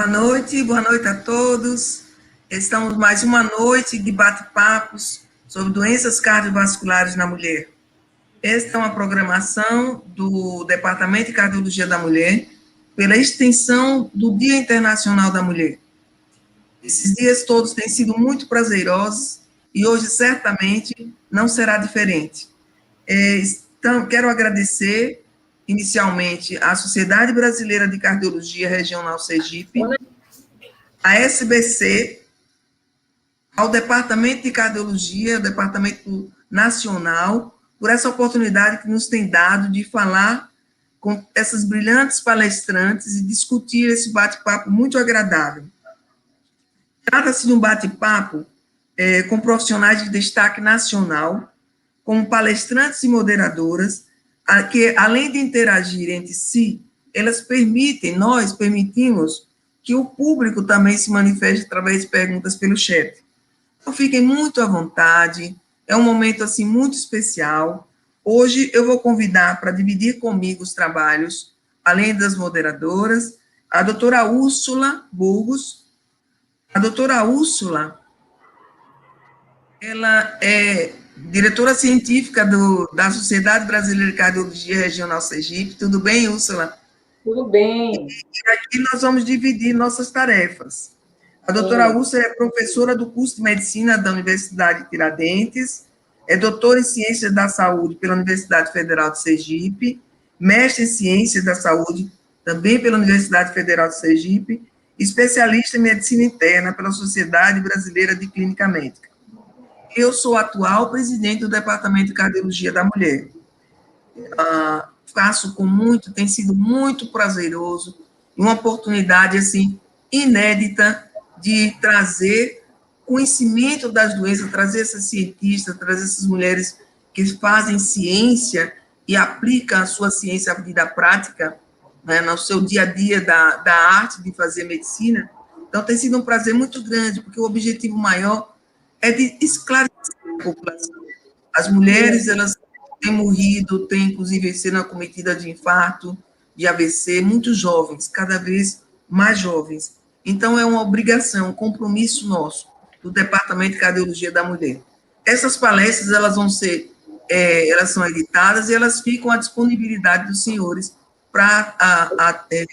Boa noite a todos. Estamos mais uma noite de bate-papos sobre doenças cardiovasculares na mulher. Esta é uma programação do Departamento de Cardiologia da Mulher pela extensão do Dia Internacional da Mulher. Esses dias todos têm sido muito prazerosos e hoje certamente não será diferente. Então, quero agradecer inicialmente à Sociedade Brasileira de Cardiologia Regional Sergipe, à SBC, ao Departamento de Cardiologia, Departamento Nacional, por essa oportunidade que nos tem dado de falar com essas brilhantes palestrantes e discutir esse bate-papo muito agradável. Trata-se de um bate-papo com profissionais de destaque nacional, como palestrantes e moderadoras, que, além de interagir entre si, nós permitimos que o público também se manifeste através de perguntas pelo chat. Então, fiquem muito à vontade, é um momento, assim, muito especial. Hoje eu vou convidar para dividir comigo os trabalhos, além das moderadoras, a doutora Úrsula Burgos. A doutora Úrsula, ela é diretora científica da Sociedade Brasileira de Cardiologia Regional Sergipe. Tudo bem, Úrsula? Tudo bem. E aqui nós vamos dividir nossas tarefas. A doutora Úrsula é professora do curso de Medicina da Universidade de Tiradentes, é doutora em Ciências da Saúde pela Universidade Federal de Sergipe, mestre em Ciências da Saúde também pela Universidade Federal de Sergipe, especialista em Medicina Interna pela Sociedade Brasileira de Clínica Médica. Eu sou atual presidente do Departamento de Cardiologia da Mulher. Faço tem sido muito prazeroso, uma oportunidade, assim, inédita de trazer conhecimento das doenças, trazer essas cientistas, trazer essas mulheres que fazem ciência e aplicam a sua ciência à vida prática, né, no seu dia a dia da arte de fazer medicina. Então, tem sido um prazer muito grande, porque o objetivo maior é de esclarecer a população. As mulheres, elas têm morrido, têm, inclusive, sendo acometidas de infarto, de AVC, muito jovens, cada vez mais jovens. Então, é uma obrigação, um compromisso nosso, do Departamento de Cardiologia da Mulher. Essas palestras, elas são editadas e elas ficam à disponibilidade dos senhores para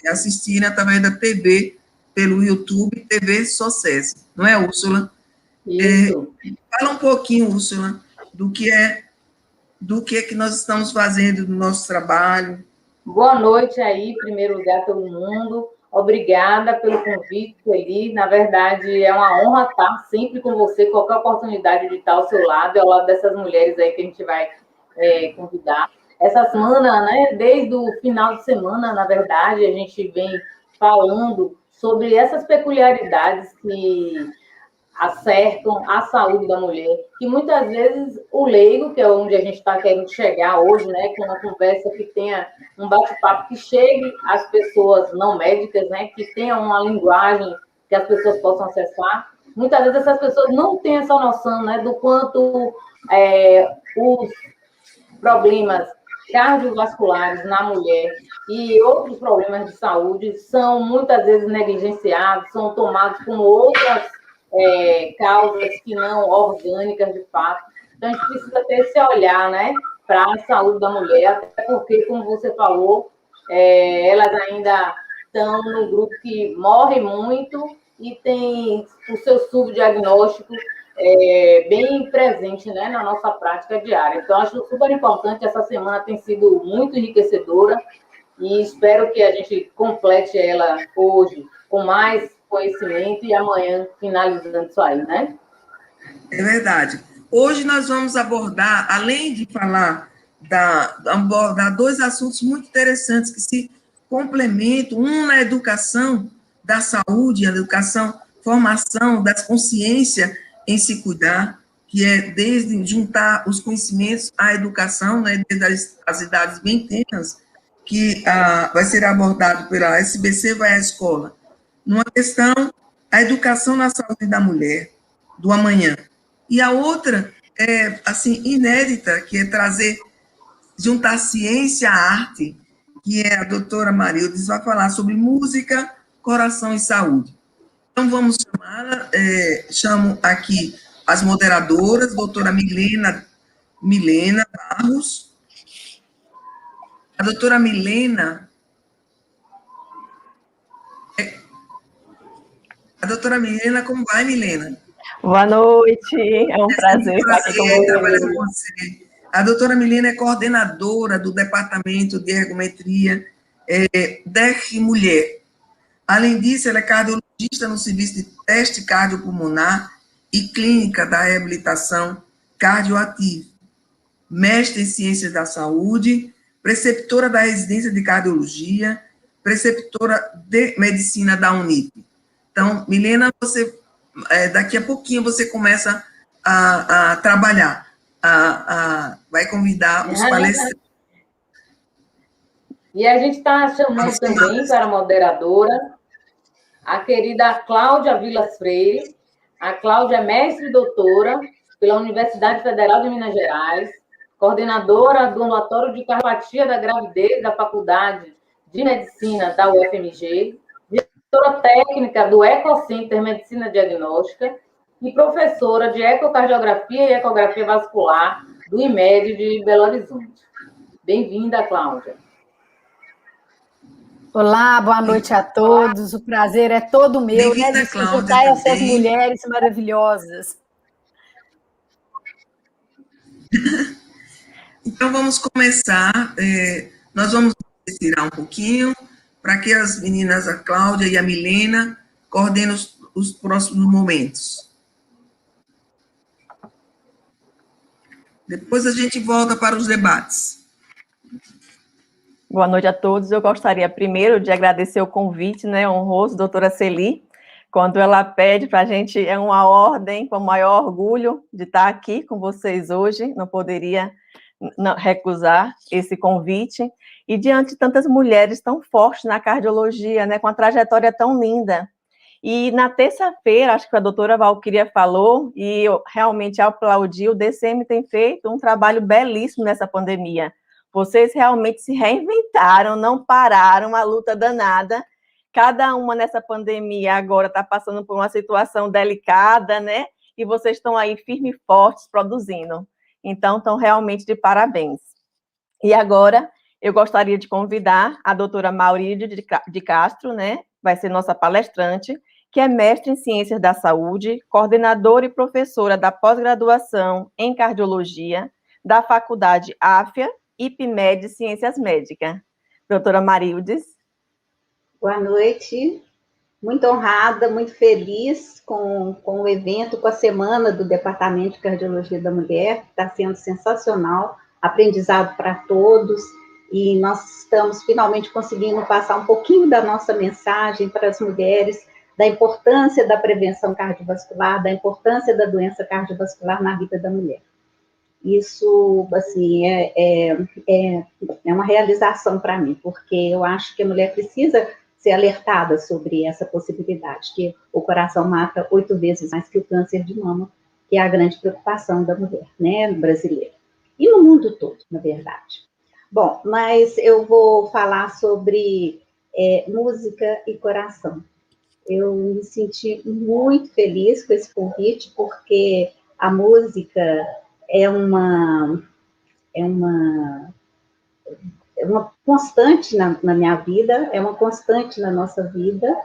assistirem através da TV, pelo YouTube, TV Soces. Não é, Úrsula? Isso. Fala um pouquinho, Úrsula, do que é que nós estamos fazendo no nosso trabalho. Boa noite aí, em primeiro lugar, todo mundo. Obrigada pelo convite, Eli. Na verdade, é uma honra estar sempre com você, qualquer oportunidade de estar ao seu lado, ao lado dessas mulheres aí que a gente vai convidar. Essa semana, né, desde o final de semana, na verdade, a gente vem falando sobre essas peculiaridades que acertam a saúde da mulher, que muitas vezes o leigo, que é onde a gente está querendo chegar hoje, né, com uma conversa que tenha um bate-papo que chegue às pessoas não médicas, né, que tenha uma linguagem que as pessoas possam acessar. Muitas vezes essas pessoas não têm essa noção, né, do quanto os problemas cardiovasculares na mulher e outros problemas de saúde são muitas vezes negligenciados, são tomados como outras causas que não orgânicas, de fato. Então, a gente precisa ter esse olhar, né, para a saúde da mulher, até porque, como você falou, elas ainda estão no grupo que morre muito e tem o seu subdiagnóstico bem presente, né, na nossa prática diária. Então, acho super importante, essa semana tem sido muito enriquecedora e espero que a gente complete ela hoje com mais conhecimento e amanhã finalizando isso aí, né? É verdade. Hoje nós vamos abordar, além de abordar dois assuntos muito interessantes que se complementam, um na educação da saúde, a educação, formação da consciência em se cuidar, que é desde juntar os conhecimentos à educação, né, desde as idades bem tenras, que vai ser abordado pela SBC Vai à Escola, numa questão, a educação na saúde da mulher, do amanhã. E a outra é, assim, inédita, que é juntar ciência à arte, que é a doutora Marildes, vai falar sobre música Coração e Saúde. Então, vamos chamar, chamo aqui as moderadoras, doutora Milena Barros. A doutora Milena... A doutora Milena, como vai, Milena? Boa noite, é um prazer estar aqui com você. Trabalhar com você. A doutora Milena é coordenadora do Departamento de Ergometria DERC Mulher. Além disso, ela é cardiologista no serviço de teste cardiopulmonar e clínica da reabilitação cardioativa, mestre em ciências da saúde, preceptora da residência de cardiologia, preceptora de medicina da Unip. Então, Milena, você, daqui a pouquinho você começa a trabalhar, vai convidar os palestrantes. E a gente está chamando também para a moderadora a querida Cláudia Vilas Freire. A Cláudia é mestre e doutora pela Universidade Federal de Minas Gerais, coordenadora do ambulatório de cardiopatia da gravidez da Faculdade de Medicina da UFMG, diretora técnica do Ecocenter Medicina Diagnóstica e professora de ecocardiografia e ecografia vascular do IMED de Belo Horizonte. Bem-vinda, Cláudia. Olá, boa noite a todos. O prazer é todo meu, né, de escutar essas mulheres maravilhosas. Então, vamos começar. Nós vamos respirar um pouquinho para que as meninas, a Cláudia e a Milena, coordenem os próximos momentos. Depois a gente volta para os debates. Boa noite a todos. Eu gostaria primeiro de agradecer o convite, né, honroso, doutora Celi, quando ela pede para a gente, é uma ordem, com o maior orgulho de estar aqui com vocês hoje, não poderia recusar esse convite, e diante de tantas mulheres tão fortes na cardiologia, né, com a trajetória tão linda. E na terça-feira, acho que a doutora Valquíria falou, e eu realmente aplaudi, o DCM tem feito um trabalho belíssimo nessa pandemia. Vocês realmente se reinventaram, não pararam, uma luta danada. Cada uma nessa pandemia agora está passando por uma situação delicada, né? E vocês estão aí firmes e fortes produzindo. Então, estão realmente de parabéns. E agora, eu gostaria de convidar a doutora Maurílio de Castro, né? Vai ser nossa palestrante, que é mestre em Ciências da Saúde, coordenadora e professora da pós-graduação em Cardiologia da Faculdade AFIA, IPMED Ciências Médicas. Doutora Marildes. Boa noite, muito honrada, muito feliz com o evento, com a semana do Departamento de Cardiologia da Mulher, que está sendo sensacional, aprendizado para todos, e nós estamos finalmente conseguindo passar um pouquinho da nossa mensagem para as mulheres, da importância da prevenção cardiovascular, da importância da doença cardiovascular na vida da mulher. Isso, assim, é uma realização para mim, porque eu acho que a mulher precisa ser alertada sobre essa possibilidade, que o coração mata 8 vezes mais que o câncer de mama, que é a grande preocupação da mulher, né, brasileira. E no mundo todo, na verdade. Bom, mas eu vou falar sobre música e coração. Eu me senti muito feliz com esse convite, porque a música é uma constante na minha vida, é uma constante na nossa vida,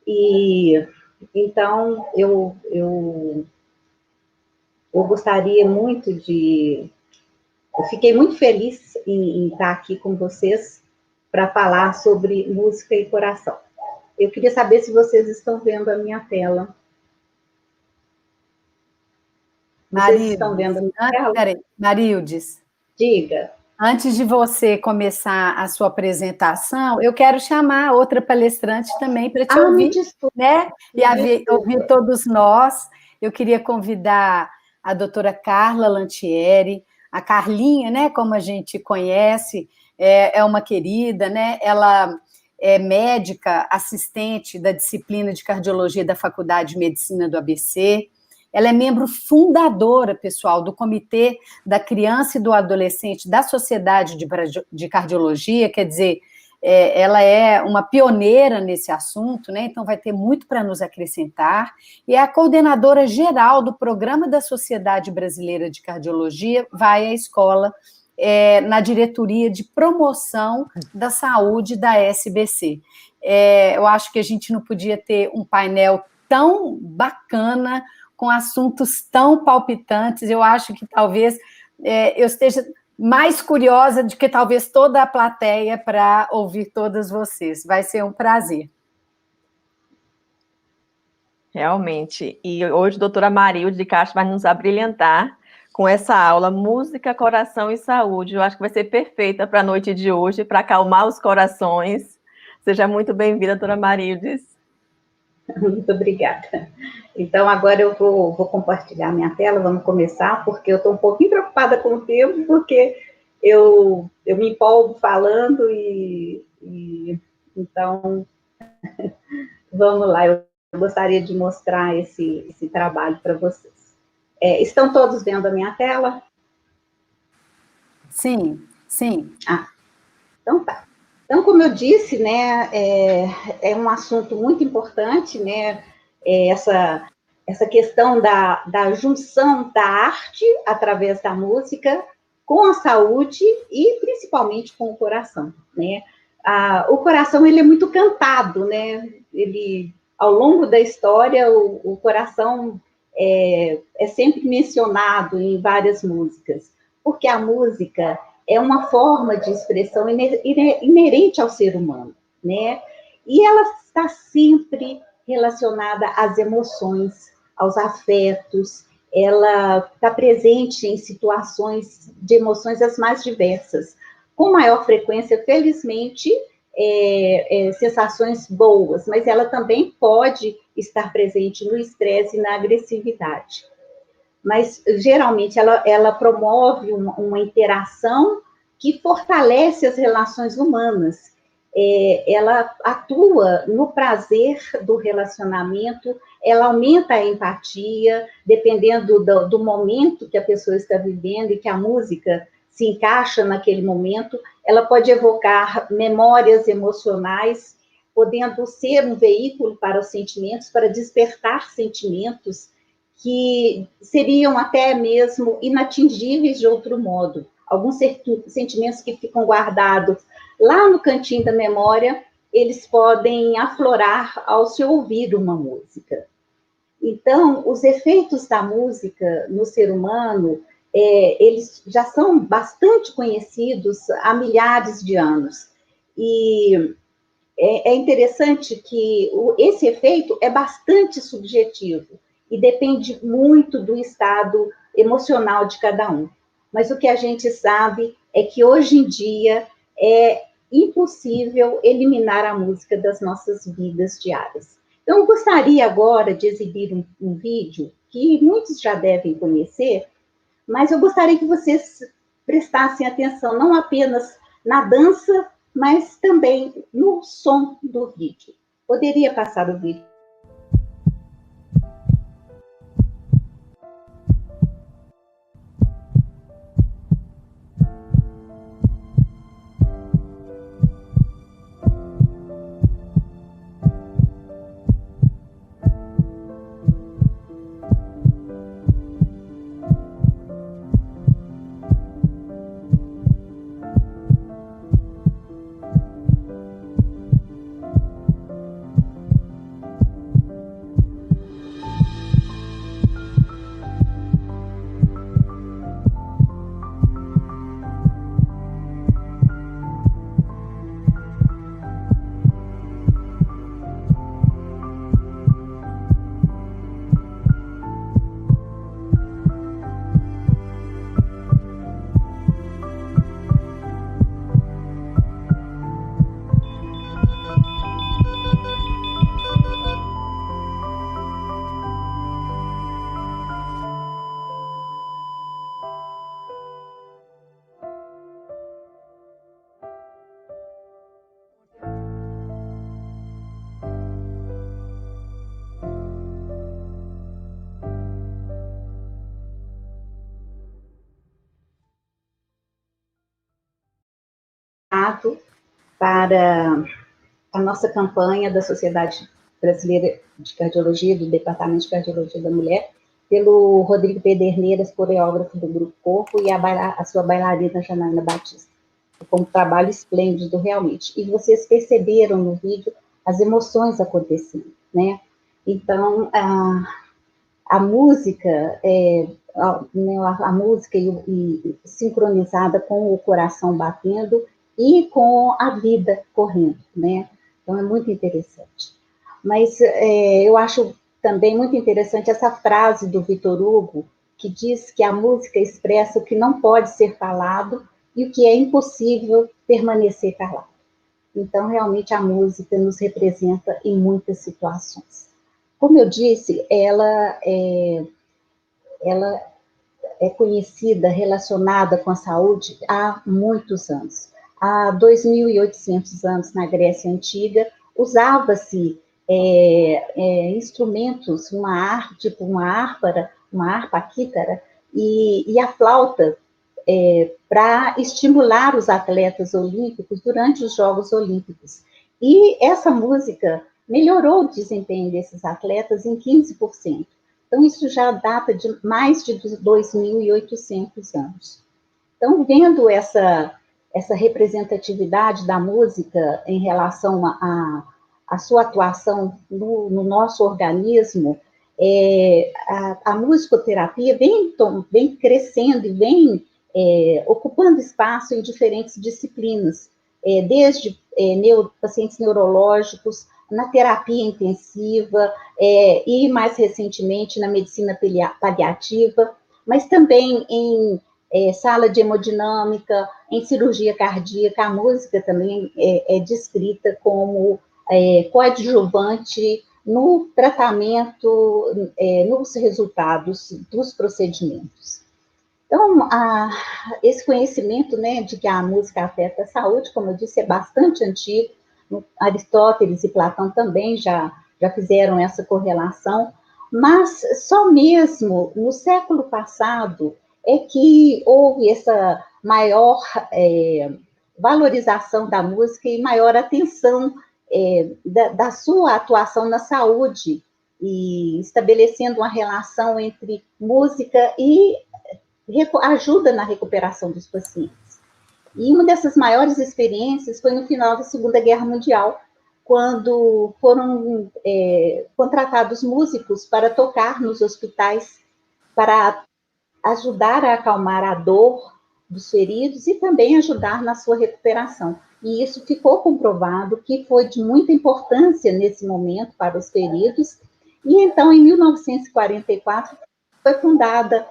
e então eu gostaria muito eu fiquei muito feliz em estar aqui com vocês para falar sobre música e coração. Eu queria saber se vocês estão vendo a minha tela. Vocês estão vendo a minha tela? Peraí, Marildes. Diga. Antes de você começar a sua apresentação, eu quero chamar outra palestrante também para te ouvir, né? E ouvir todos nós. Eu queria convidar a doutora Carla Lantieri, a Carlinha, né? Como a gente conhece, é uma querida, né? Ela é médica, assistente da disciplina de cardiologia da Faculdade de Medicina do ABC. Ela é membro fundadora, pessoal, do Comitê da Criança e do Adolescente da Sociedade de Cardiologia, quer dizer, ela é uma pioneira nesse assunto, né? Então vai ter muito para nos acrescentar, e é a coordenadora geral do Programa da Sociedade Brasileira de Cardiologia, vai à escola na diretoria de promoção da saúde da SBC. Eu acho que a gente não podia ter um painel tão bacana, com assuntos tão palpitantes. Eu acho que talvez eu esteja mais curiosa do que talvez toda a plateia para ouvir todas vocês. Vai ser um prazer. Realmente. E hoje a doutora Marilde de Castro vai nos abrilhantar com essa aula Música, Coração e Saúde. Eu acho que vai ser perfeita para a noite de hoje, para acalmar os corações. Seja muito bem-vinda, doutora Marildes. Muito obrigada. Então, agora eu vou compartilhar minha tela, vamos começar, porque eu estou um pouquinho preocupada com o tempo, porque eu me empolgo falando então, vamos lá, eu gostaria de mostrar esse trabalho para vocês. Estão todos vendo a minha tela? Sim, sim. Então tá. Então, como eu disse, né, é um assunto muito importante, né, essa questão da junção da arte através da música com a saúde e principalmente com o coração, né. O coração, ele é muito cantado, né, ao longo da história, o coração é sempre mencionado em várias músicas, porque a música é uma forma de expressão inerente ao ser humano, né? E ela está sempre relacionada às emoções, aos afetos, ela está presente em situações de emoções as mais diversas, com maior frequência, felizmente, sensações boas, mas ela também pode estar presente no estresse e na agressividade. Mas, geralmente, ela promove uma interação que fortalece as relações humanas. Ela atua no prazer do relacionamento, ela aumenta a empatia, dependendo do momento que a pessoa está vivendo e que a música se encaixa naquele momento, ela pode evocar memórias emocionais, podendo ser um veículo para os sentimentos, para despertar sentimentos que seriam até mesmo inatingíveis de outro modo. Alguns sentimentos que ficam guardados lá no cantinho da memória, eles podem aflorar ao se ouvir uma música. Então, os efeitos da música no ser humano, eles já são bastante conhecidos há milhares de anos. E é interessante que esse efeito é bastante subjetivo e depende muito do estado emocional de cada um. Mas o que a gente sabe é que hoje em dia é impossível eliminar a música das nossas vidas diárias. Então, eu gostaria agora de exibir um vídeo que muitos já devem conhecer, mas eu gostaria que vocês prestassem atenção não apenas na dança, mas também no som do vídeo. Poderia passar o vídeo? para a nossa campanha da Sociedade Brasileira de Cardiologia, do Departamento de Cardiologia da Mulher, pelo Rodrigo Pederneiras, coreógrafo do Grupo Corpo, e a sua bailarina Janaína Batista. Foi um trabalho esplêndido, realmente. E vocês perceberam no vídeo as emoções acontecendo, né? Então, a música, a música e sincronizada com o coração batendo e com a vida correndo, né? Então, é muito interessante. Mas eu acho também muito interessante essa frase do Victor Hugo, que diz que a música expressa o que não pode ser falado e o que é impossível permanecer calado. Então, realmente, a música nos representa em muitas situações. Como eu disse, ela é conhecida, relacionada com a saúde há muitos anos. Há 2.800 anos, na Grécia Antiga, usava-se instrumentos, tipo uma harpa, a quítara, e a flauta, para estimular os atletas olímpicos durante os Jogos Olímpicos. E essa música melhorou o desempenho desses atletas em 15%. Então, isso já data de mais de 2.800 anos. Então, vendo essa representatividade da música em relação à sua atuação no nosso organismo, a musicoterapia vem crescendo e vem ocupando espaço em diferentes disciplinas, desde pacientes neurológicos, na terapia intensiva, e mais recentemente na medicina paliativa, mas também em sala de hemodinâmica, em cirurgia cardíaca. A música também é descrita como coadjuvante no tratamento, nos resultados dos procedimentos. Então, esse conhecimento, né, de que a música afeta a saúde, como eu disse, é bastante antigo. Aristóteles e Platão também já fizeram essa correlação, mas só mesmo no século passado é que houve essa maior valorização da música e maior atenção da sua atuação na saúde, e estabelecendo uma relação entre música e ajuda na recuperação dos pacientes. E uma dessas maiores experiências foi no final da Segunda Guerra Mundial, quando foram contratados músicos para tocar nos hospitais, para ajudar a acalmar a dor dos feridos e também ajudar na sua recuperação. E isso ficou comprovado que foi de muita importância nesse momento para os feridos. E então, em 1944, foi fundado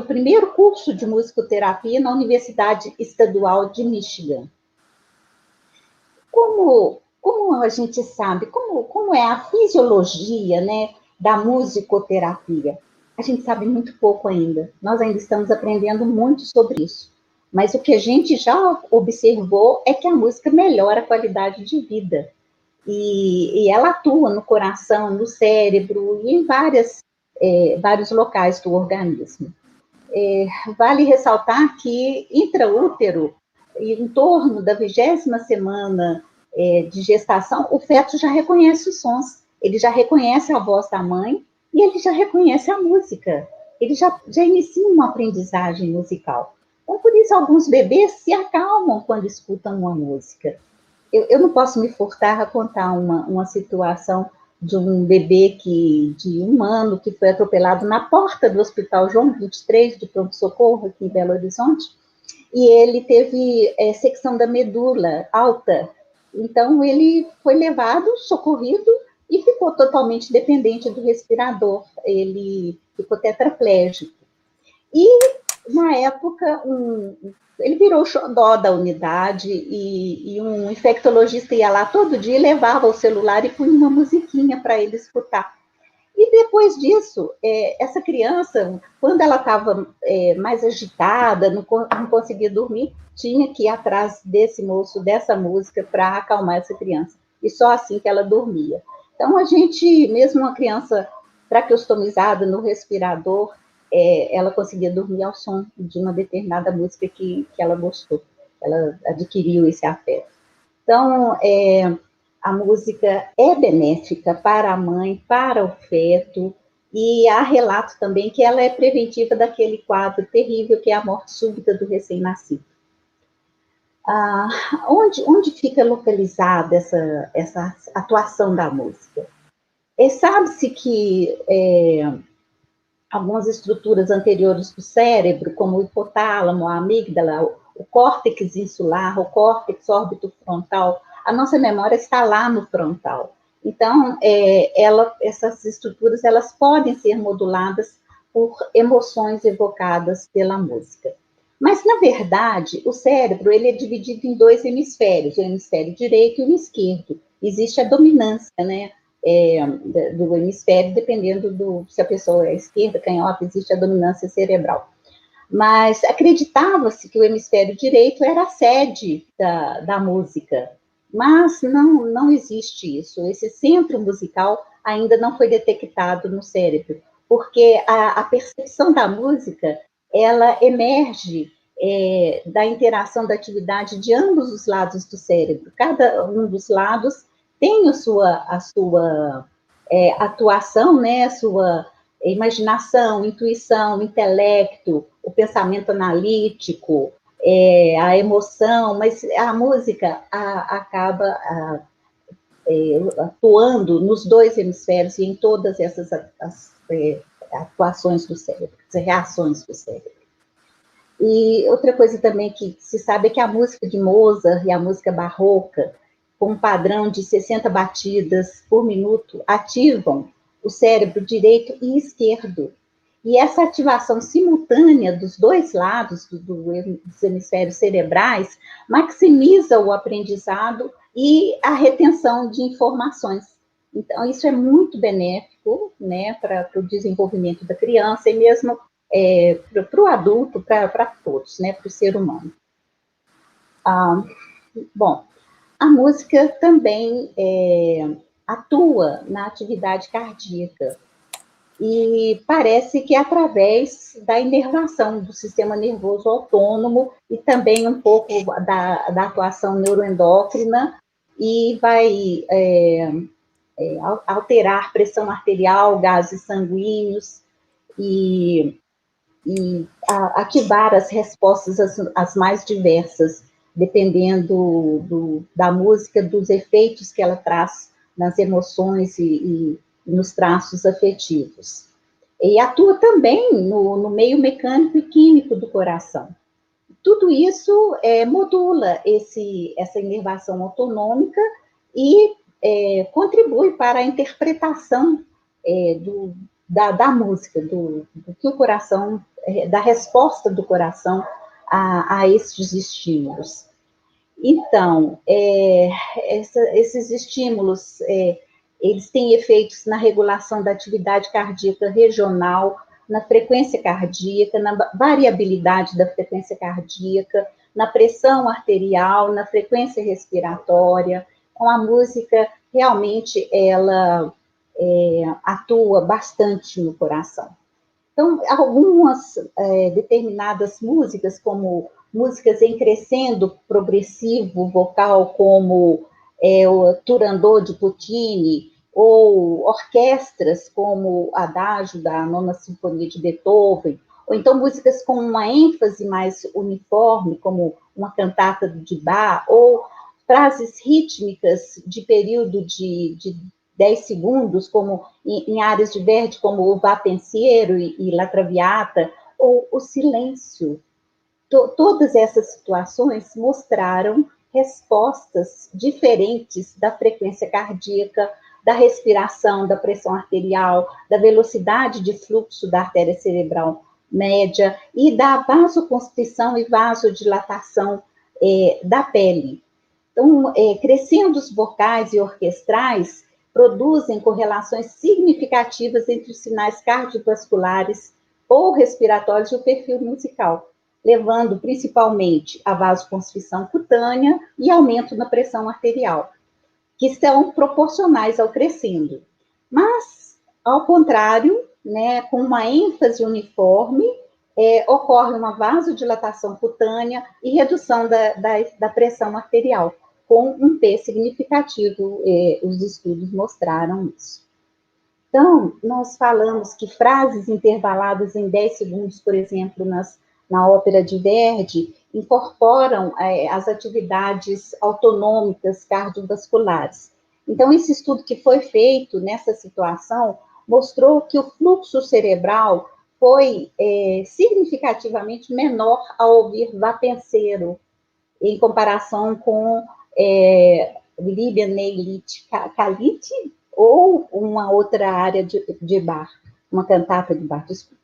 o primeiro curso de musicoterapia na Universidade Estadual de Michigan. Como a gente sabe, como é a fisiologia, né, da musicoterapia? A gente sabe muito pouco ainda. Nós ainda estamos aprendendo muito sobre isso. Mas o que a gente já observou é que a música melhora a qualidade de vida. E ela atua no coração, no cérebro e em vários locais do organismo. Vale ressaltar que intraútero, em torno da 20ª semana de gestação, o feto já reconhece os sons, ele já reconhece a voz da mãe e ele já reconhece a música, ele já inicia uma aprendizagem musical. Então, por isso, alguns bebês se acalmam quando escutam uma música. Eu não posso me furtar a contar uma situação de um bebê de 1 ano que foi atropelado na porta do Hospital João 23, de pronto-socorro, aqui em Belo Horizonte, e ele teve secção da medula alta. Então, ele foi levado, socorrido, e ficou totalmente dependente do respirador. Ele ficou tetraplégico. E, na época, ele virou o xodó da unidade, e um infectologista ia lá todo dia, levava o celular e punha uma musiquinha para ele escutar. E depois disso, essa criança, quando ela estava mais agitada, não conseguia dormir, tinha que ir atrás desse moço, dessa música, para acalmar essa criança. E só assim que ela dormia. Então, a gente, mesmo uma criança traqueostomizada no respirador, ela conseguia dormir ao som de uma determinada música que ela gostou. ela adquiriu esse afeto. Então, a música é benéfica para a mãe, para o feto, e há relato também que ela é preventiva daquele quadro terrível que é a morte súbita do recém-nascido. Onde fica localizada essa atuação da música? Sabe-se que algumas estruturas anteriores do cérebro, como o hipotálamo, a amígdala, o córtex insular, o córtex órbito-frontal, a nossa memória está lá no frontal. Então, essas estruturas elas podem ser moduladas por emoções evocadas pela música. Mas, na verdade, o cérebro ele é dividido em dois hemisférios, o hemisfério direito e o esquerdo. Existe a dominância, né, do hemisfério, dependendo se a pessoa é esquerda, canhota, existe a dominância cerebral. Mas acreditava-se que o hemisfério direito era a sede da música, mas não existe isso. Esse centro musical ainda não foi detectado no cérebro, porque a percepção da música, ela emerge da interação da atividade de ambos os lados do cérebro. Cada um dos lados tem a sua atuação, né, a sua imaginação, intuição, intelecto, o pensamento analítico, a emoção, mas a música acaba atuando nos dois hemisférios e em todas essas atuações do cérebro, as reações do cérebro. E outra coisa também que se sabe é que a música de Mozart e a música barroca, com um padrão de 60 batidas por minuto, ativam o cérebro direito e esquerdo. E essa ativação simultânea dos dois lados dos hemisférios cerebrais maximiza o aprendizado e a retenção de informações. Então, isso é muito benéfico, né, para o desenvolvimento da criança e mesmo para o adulto, para todos, né, para o ser humano. Bom, a música também atua na atividade cardíaca e parece que é através da inervação do sistema nervoso autônomo e também um pouco da atuação neuroendócrina e vai alterar pressão arterial, gases sanguíneos e ativar as respostas as mais diversas, dependendo da música, dos efeitos que ela traz nas emoções e nos traços afetivos. E atua também no meio mecânico e químico do coração. Tudo isso modula essa inervação autonômica e contribui para a interpretação da música, do que o coração, da resposta do coração a esses estímulos. Então, esses estímulos, eles têm efeitos na regulação da atividade cardíaca regional, na frequência cardíaca, na variabilidade da frequência cardíaca, na pressão arterial, na frequência respiratória. Com a música, realmente, ela atua bastante no coração. Então, algumas determinadas músicas, como músicas em crescendo progressivo vocal, como o Turandot de Puccini, ou orquestras como o Adágio da Nona Sinfonia de Beethoven, ou então músicas com uma ênfase mais uniforme, como uma cantata de Bach, ou frases rítmicas de período de 10 segundos, como em áreas de Verdi, como o Va Pensiero e La Traviata, ou o silêncio. Todas essas situações mostraram respostas diferentes da frequência cardíaca, da respiração, da pressão arterial, da velocidade de fluxo da artéria cerebral média e da vasoconstrição e vasodilatação da pele. Então, crescendos vocais e orquestrais produzem correlações significativas entre os sinais cardiovasculares ou respiratórios e o perfil musical, levando principalmente a vasoconstrição cutânea e aumento na pressão arterial, que são proporcionais ao crescendo. Mas, ao contrário, né, com uma ênfase uniforme, ocorre uma vasodilatação cutânea e redução da pressão arterial, com um P significativo, os estudos mostraram isso. Então, nós falamos que frases intervaladas em 10 segundos, por exemplo, na ópera de Verdi, incorporam as atividades autonômicas cardiovasculares. Então, esse estudo que foi feito nessa situação mostrou que o fluxo cerebral foi significativamente menor ao ouvir Vapenseiro, em comparação com Libia Neilit Kalit, ou uma outra área de Bach, uma cantata de Bach, desculpa.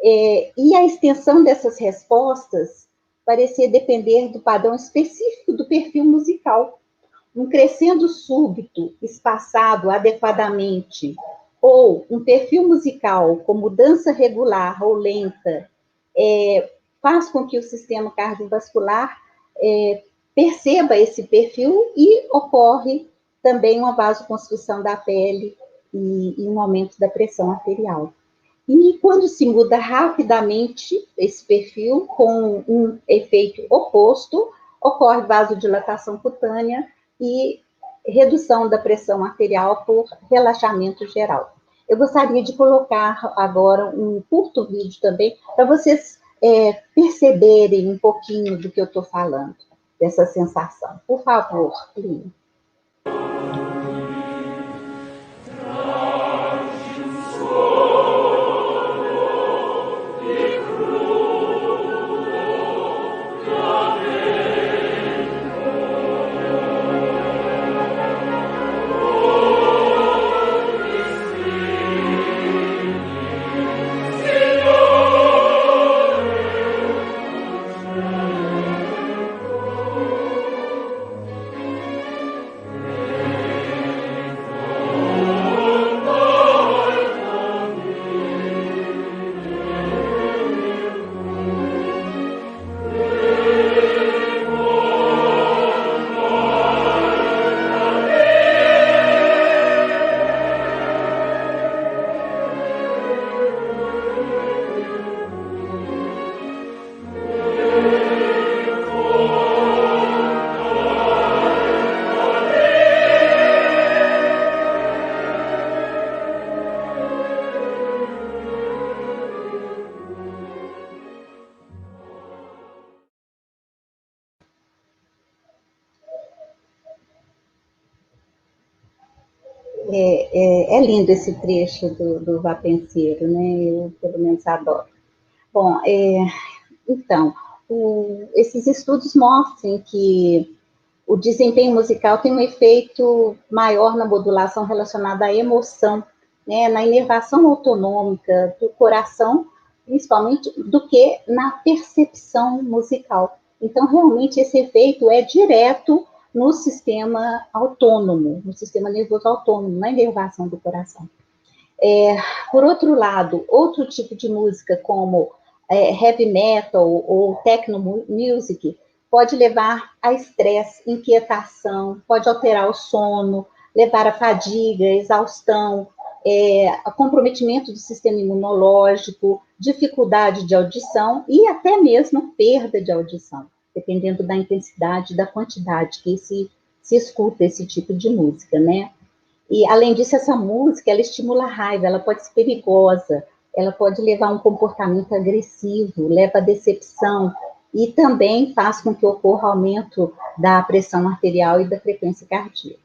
E a extensão dessas respostas parecia depender do padrão específico do perfil musical. Um crescendo súbito, espaçado adequadamente, ou um perfil musical com mudança regular ou lenta, faz com que o sistema cardiovascular perceba esse perfil e ocorre também uma vasoconstrição da pele e um aumento da pressão arterial. E quando se muda rapidamente esse perfil, com um efeito oposto, ocorre vasodilatação cutânea e redução da pressão arterial por relaxamento geral. Eu gostaria de colocar agora um curto vídeo também, para vocês perceberem um pouquinho do que eu estou falando, dessa sensação. Por favor, Lino. É lindo esse trecho do Vapenseiro, né? Eu, pelo menos, adoro. Bom, então, esses estudos mostram que o desempenho musical tem um efeito maior na modulação relacionada à emoção, né? Na inervação autonômica do coração, principalmente, do que na percepção musical. Então, realmente, esse efeito é direto no sistema autônomo, no sistema nervoso autônomo, na inervação do coração. Por outro lado, outro tipo de música, como heavy metal ou techno music, pode levar a estresse, inquietação, pode alterar o sono, levar a fadiga, exaustão, a comprometimento do sistema imunológico, dificuldade de audição e até mesmo perda de audição, dependendo da intensidade, da quantidade que se escuta esse tipo de música, né? E, além disso, essa música, ela estimula a raiva, ela pode ser perigosa, ela pode levar a um comportamento agressivo, leva a decepção, e também faz com que ocorra aumento da pressão arterial e da frequência cardíaca.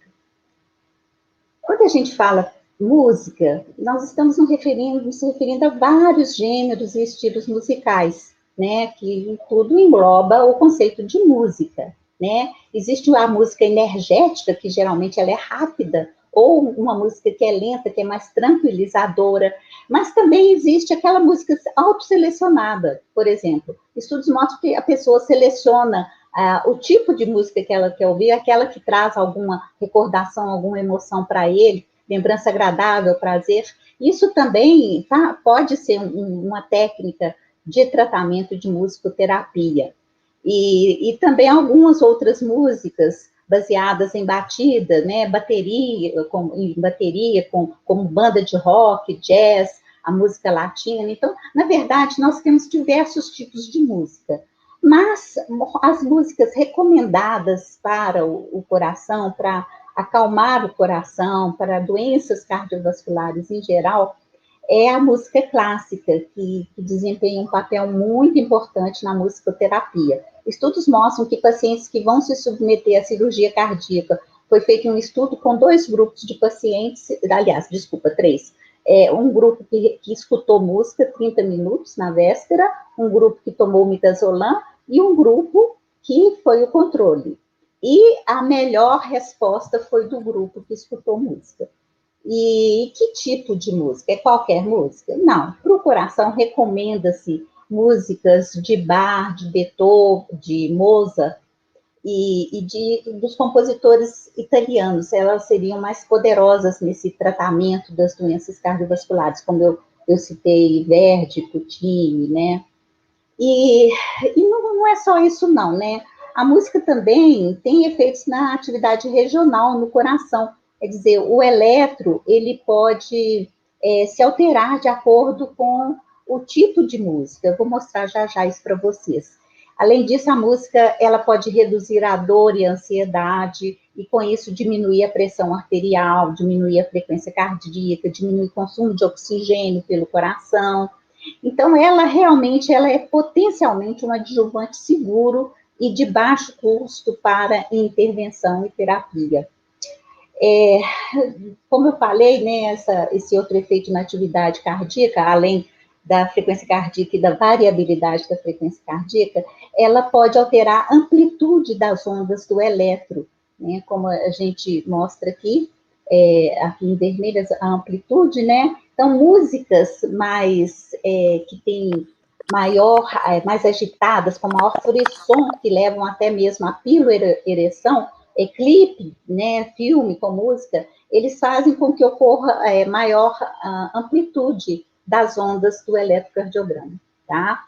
Quando a gente fala música, nós estamos nos referindo a vários gêneros e estilos musicais, né, que tudo engloba o conceito de música, né? Existe a música energética, que geralmente ela é rápida, ou uma música que é lenta, que é mais tranquilizadora, mas também existe aquela música autoselecionada, por exemplo. Estudos mostram que a pessoa seleciona o tipo de música que ela quer ouvir, aquela que traz alguma recordação, alguma emoção para ele, lembrança agradável, prazer. Isso também pode ser uma técnica de tratamento de musicoterapia. E também algumas outras músicas baseadas em batida, né, como banda de rock, jazz, a música latina. Então, na verdade, nós temos diversos tipos de música. Mas as músicas recomendadas para o coração, para acalmar o coração, para doenças cardiovasculares em geral, é a música clássica, que desempenha um papel muito importante na musicoterapia. Estudos mostram que pacientes que vão se submeter à cirurgia cardíaca, foi feito um estudo com 2 grupos de pacientes, aliás, desculpa, 3. Um grupo que escutou música 30 minutos na véspera, um grupo que tomou midazolam e um grupo que foi o controle. E a melhor resposta foi do grupo que escutou música. E que tipo de música? É qualquer música? Não. Para o coração, recomenda-se músicas de Bach, de Beethoven, de Mozart e dos compositores italianos. Elas seriam mais poderosas nesse tratamento das doenças cardiovasculares, como eu citei Verdi, Puccini, né? E não é só isso, não, né? A música também tem efeitos na atividade regional, no coração. Quer dizer, o eletro, ele pode se alterar de acordo com o tipo de música. Eu vou mostrar já isso para vocês. Além disso, a música, ela pode reduzir a dor e a ansiedade, e com isso diminuir a pressão arterial, diminuir a frequência cardíaca, diminuir o consumo de oxigênio pelo coração. Então, ela é potencialmente um adjuvante seguro e de baixo custo para intervenção e terapia. Como eu falei, né, esse outro efeito na atividade cardíaca, além da frequência cardíaca e da variabilidade da frequência cardíaca, ela pode alterar a amplitude das ondas do eletro, né, como a gente mostra aqui, aqui em vermelho, a amplitude, né? Então, músicas que têm mais agitadas, com maior frisson, que levam até mesmo a piloereção, clipe, né, filme com música, eles fazem com que ocorra maior amplitude das ondas do eletrocardiograma, tá?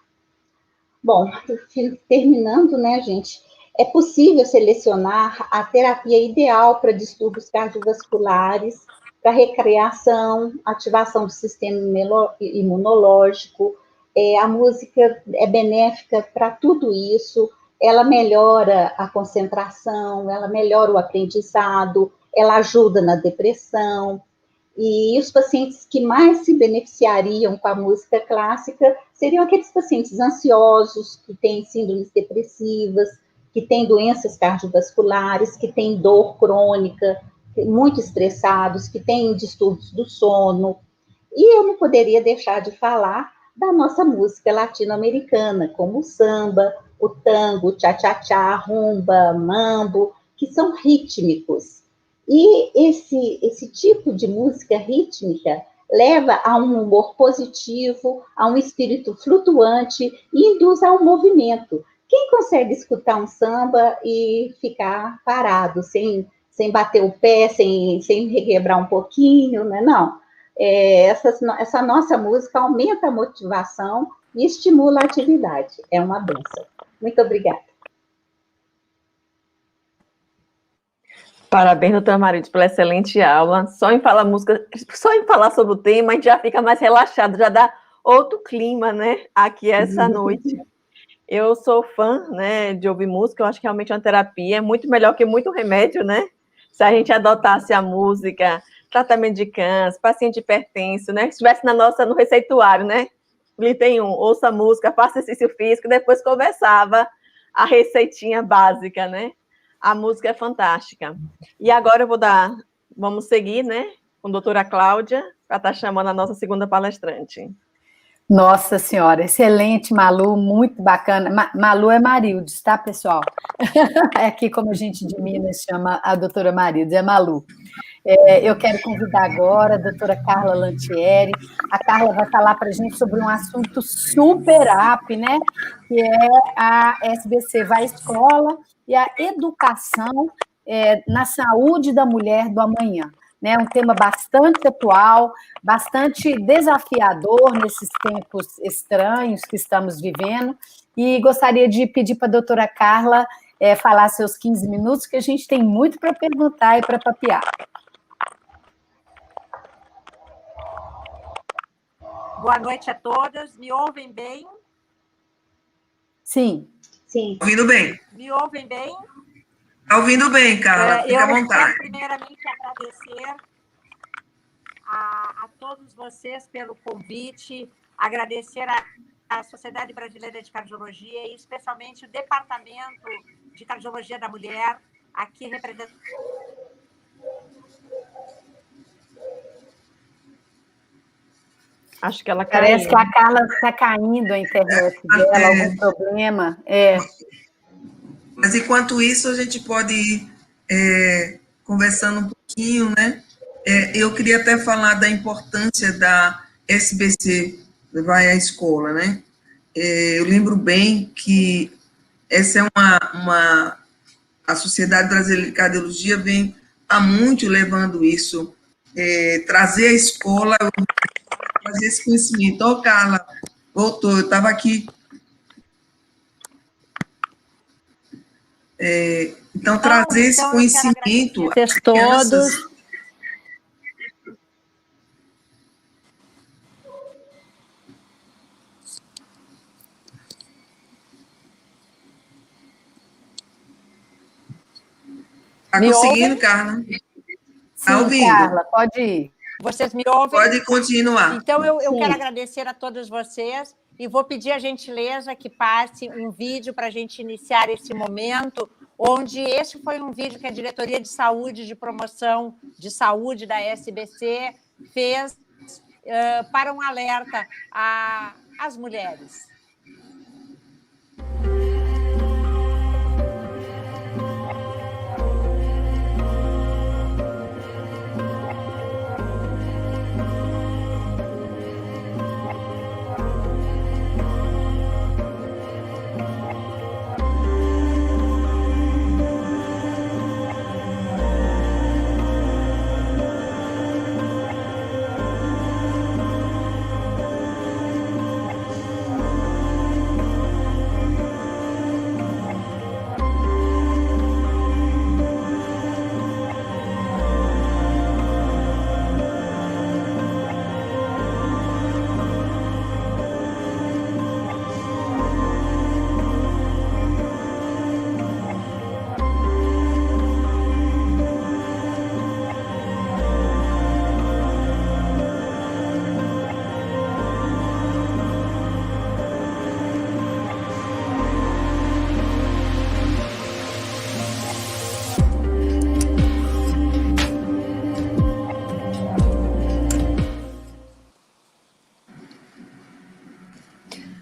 Bom, terminando, né, gente, é possível selecionar a terapia ideal para distúrbios cardiovasculares, para recreação, ativação do sistema imunológico. A música é benéfica para tudo isso. Ela melhora a concentração, ela melhora o aprendizado, ela ajuda na depressão. E os pacientes que mais se beneficiariam com a música clássica seriam aqueles pacientes ansiosos, que têm síndromes depressivas, que têm doenças cardiovasculares, que têm dor crônica, muito estressados, que têm distúrbios do sono. E eu não poderia deixar de falar da nossa música latino-americana, como o samba, o tango, o cha-cha-cha, rumba, mambo, que são rítmicos. E esse tipo de música rítmica leva a um humor positivo, a um espírito flutuante e induz ao movimento. Quem consegue escutar um samba e ficar parado, sem bater o pé, sem requebrar um pouquinho, né? Não. Essa nossa música aumenta a motivação e estimula a atividade. É uma benção. Muito obrigada. Parabéns, doutora Marides, pela excelente aula. Só em falar sobre o tema, a gente já fica mais relaxado, já dá outro clima, né, aqui essa noite. Eu sou fã, né, de ouvir música, eu acho que realmente é uma terapia, é muito melhor que muito remédio, né? Se a gente adotasse a música, tratamento de câncer, paciente hipertenso, né, que estivesse no receituário, né? Item 1, ouça a música, faça exercício físico, depois conversava a receitinha básica, né? A música é fantástica. E agora vamos seguir, né, com a doutora Cláudia, para estar chamando a nossa segunda palestrante. Nossa Senhora, excelente, Malu, muito bacana. Malu é Marildes, tá, pessoal? É aqui como a gente de Minas chama a doutora Marildes, é Malu. Eu quero convidar agora a doutora Carla Lantieri. A Carla vai falar para a gente sobre um assunto super up, né? Que é a SBC vai à escola e a educação na saúde da mulher do amanhã. Né, um tema bastante atual, bastante desafiador nesses tempos estranhos que estamos vivendo, e gostaria de pedir para a doutora Carla falar seus 15 minutos, que a gente tem muito para perguntar e para papear. Boa noite a todas. Me ouvem bem? Sim. Sim. Ouvindo bem. Me ouvem bem? Está ouvindo bem, Carla. Fica à vontade. Eu quero primeiramente agradecer a todos vocês pelo convite, agradecer à Sociedade Brasileira de Cardiologia e especialmente o Departamento de Cardiologia da Mulher, aqui representando. Acho que ela caiu. Parece que a Carla está caindo a internet dela, algum problema. Mas, enquanto isso, a gente pode ir conversando um pouquinho, né? Eu queria até falar da importância da SBC, Vai à Escola, né? Eu lembro bem que essa é a Sociedade Brasileira de Cardiologia vem há muito levando isso, trazer a escola, trazer esse conhecimento. Ó, Carla, voltou, eu estava aqui. Então, trazer esse conhecimento. Vocês todos. Está conseguindo, Carla? Está ouvindo? Carla, pode ir. Vocês me ouvem? Pode continuar. Então, eu quero agradecer a todos vocês e vou pedir a gentileza que passe um vídeo para a gente iniciar esse momento, onde esse foi um vídeo que a Diretoria de Saúde, de Promoção de Saúde da SBC fez para um alerta às mulheres.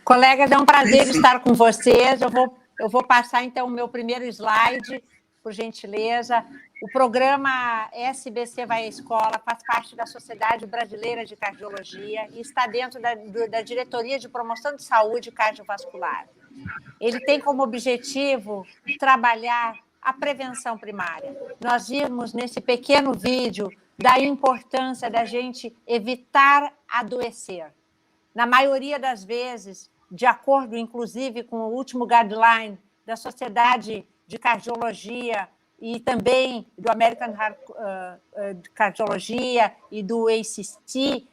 Colegas, é um prazer estar com vocês. Eu vou passar, então, o meu primeiro slide, por gentileza. O programa SBC Vai à Escola faz parte da Sociedade Brasileira de Cardiologia e está dentro da Diretoria de Promoção de Saúde Cardiovascular. Ele tem como objetivo trabalhar a prevenção primária. Nós vimos nesse pequeno vídeo da importância da gente evitar adoecer. Na maioria das vezes, de acordo, inclusive, com o último guideline da Sociedade de Cardiologia e também do American Cardiologia e do ACC,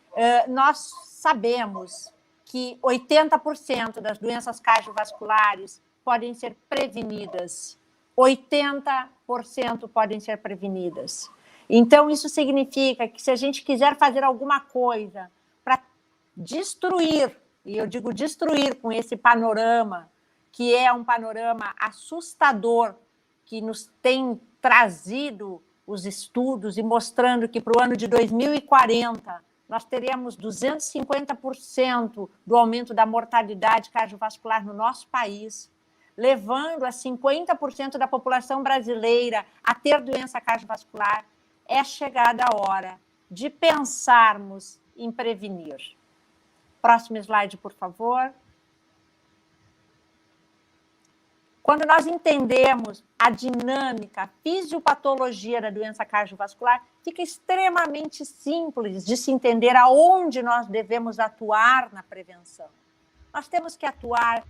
nós sabemos que 80% das doenças cardiovasculares podem ser prevenidas. 80% podem ser prevenidas. Então, isso significa que se a gente quiser fazer alguma coisa para destruir, e eu digo destruir com esse panorama, que é um panorama assustador, que nos tem trazido os estudos e mostrando que para o ano de 2040 nós teremos 250% do aumento da mortalidade cardiovascular no nosso país, levando a 50% da população brasileira a ter doença cardiovascular, é chegada a hora de pensarmos em prevenir. Próximo slide, por favor. Quando nós entendemos a dinâmica, a fisiopatologia da doença cardiovascular, fica extremamente simples de se entender aonde nós devemos atuar na prevenção. Nós temos que atuar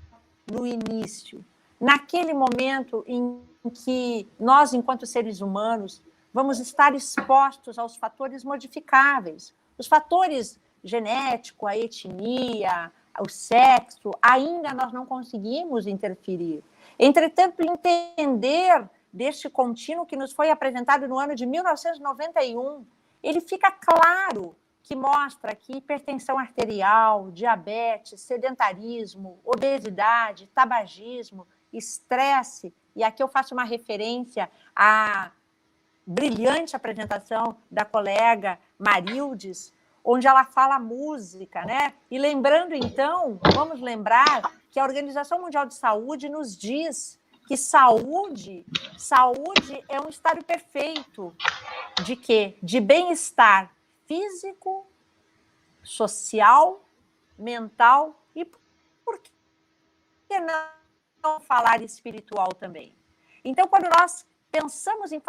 no início, naquele momento em que nós, enquanto seres humanos, vamos estar expostos aos fatores modificáveis. Os fatores genético, a etnia, o sexo, ainda nós não conseguimos interferir. Entretanto, entender deste contínuo que nos foi apresentado no ano de 1991, ele fica claro que mostra que hipertensão arterial, diabetes, sedentarismo, obesidade, tabagismo, estresse, e aqui eu faço uma referência à brilhante apresentação da colega Marildes, onde ela fala música, né? E lembrando, então, vamos lembrar que a Organização Mundial de Saúde nos diz que saúde é um estado perfeito de quê? De bem-estar físico, social, mental e, por que não falar espiritual também? Então, quando nós pensamos em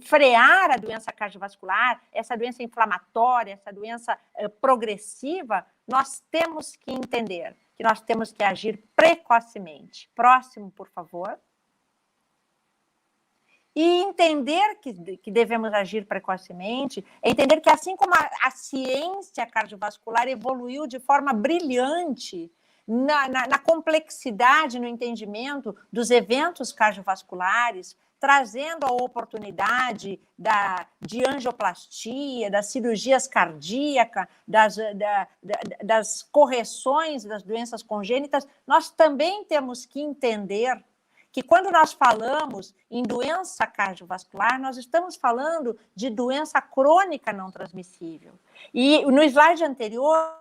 frear a doença cardiovascular, essa doença inflamatória, essa doença progressiva, nós temos que entender que nós temos que agir precocemente. Próximo, por favor. E entender que devemos agir precocemente é entender que, assim como a ciência cardiovascular evoluiu de forma brilhante na complexidade, no entendimento dos eventos cardiovasculares, trazendo a oportunidade de angioplastia, das cirurgias cardíacas, das correções das doenças congênitas, nós também temos que entender que quando nós falamos em doença cardiovascular, nós estamos falando de doença crônica não transmissível. E no slide anterior,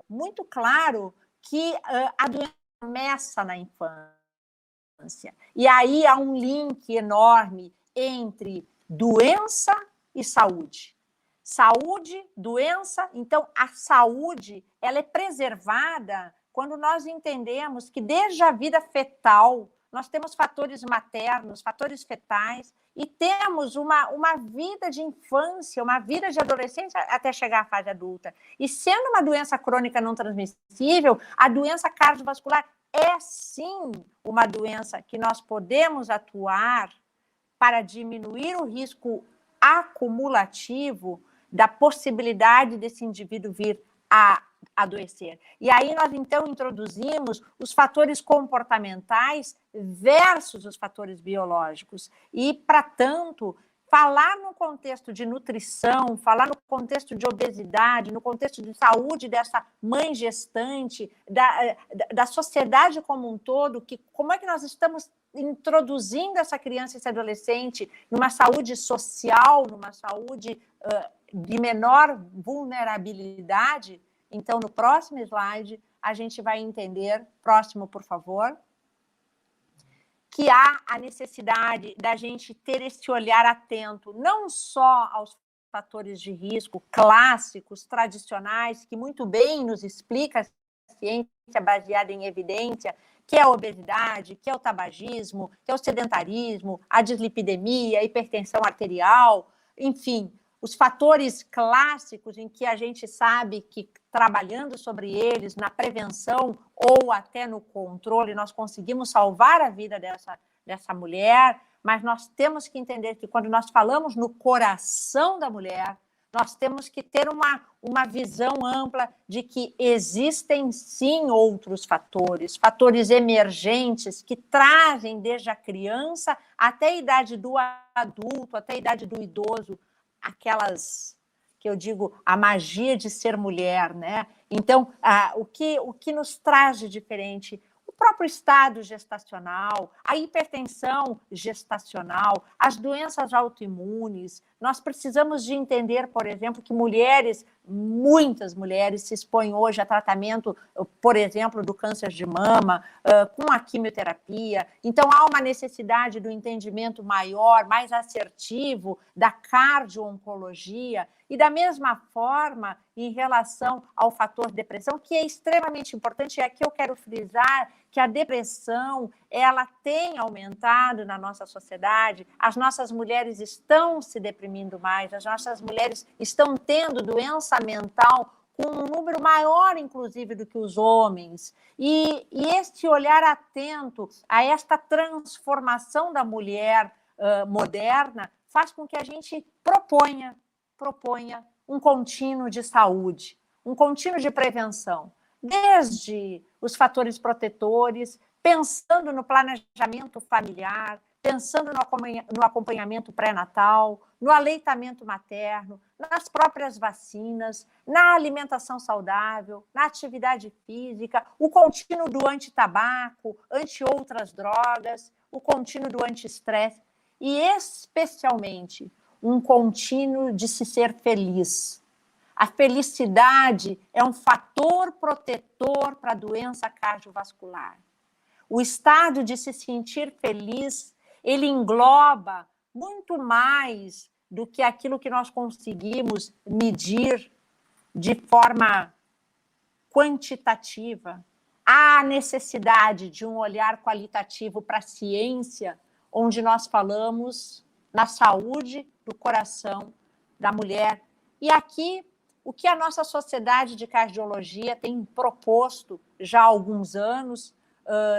muito claro que a doença começa na infância. E aí há um link enorme entre doença e saúde. Saúde, doença. Então, a saúde ela é preservada quando nós entendemos que desde a vida fetal nós temos fatores maternos, fatores fetais, e temos uma vida de infância, uma vida de adolescência até chegar à fase adulta. E sendo uma doença crônica não transmissível, a doença cardiovascular é sim uma doença que nós podemos atuar para diminuir o risco acumulativo da possibilidade desse indivíduo vir a adoecer. E aí nós, então, introduzimos os fatores comportamentais versus os fatores biológicos. E, para tanto, falar no contexto de nutrição, falar no contexto de obesidade, no contexto de saúde dessa mãe gestante, da sociedade como um todo, que como é que nós estamos introduzindo essa criança e esse adolescente numa saúde social, numa saúde de menor vulnerabilidade. Então, no próximo slide, a gente vai entender, próximo, por favor, que há a necessidade da gente ter esse olhar atento, não só aos fatores de risco clássicos, tradicionais, que muito bem nos explica a ciência baseada em evidência, que é a obesidade, que é o tabagismo, que é o sedentarismo, a dislipidemia, a hipertensão arterial, enfim, os fatores clássicos em que a gente sabe que, trabalhando sobre eles, na prevenção ou até no controle, nós conseguimos salvar a vida dessa mulher, mas nós temos que entender que quando nós falamos no coração da mulher, nós temos que ter uma visão ampla de que existem, sim, outros fatores emergentes que trazem desde a criança até a idade do adulto, até a idade do idoso, aquelas que eu digo, a magia de ser mulher, né? Então, o que nos traz de diferente? O próprio estado gestacional, a hipertensão gestacional, as doenças autoimunes. Nós precisamos de entender, por exemplo, que muitas mulheres se expõem hoje a tratamento, por exemplo, do câncer de mama, com a quimioterapia. Então, há uma necessidade do entendimento maior, mais assertivo da cardio-oncologia. E da mesma forma, em relação ao fator depressão, que é extremamente importante, e aqui eu quero frisar que a depressão, ela tem aumentado na nossa sociedade, as nossas mulheres estão se deprimindo mais, as nossas mulheres estão tendo doença mental com um número maior, inclusive, do que os homens. E este olhar atento a esta transformação da mulher moderna, faz com que a gente proponha um contínuo de saúde, um contínuo de prevenção, desde os fatores protetores, pensando no planejamento familiar, pensando no acompanhamento pré-natal, no aleitamento materno, nas próprias vacinas, na alimentação saudável, na atividade física, o contínuo do anti-tabaco, anti-outras drogas, o contínuo do anti-estresse e, especialmente, um contínuo de se ser feliz. A felicidade é um fator protetor para a doença cardiovascular. O estado de se sentir feliz, ele engloba muito mais do que aquilo que nós conseguimos medir de forma quantitativa. Há necessidade de um olhar qualitativo para a ciência, onde nós falamos na saúde do coração da mulher. E aqui, o que a nossa Sociedade de Cardiologia tem proposto já há alguns anos,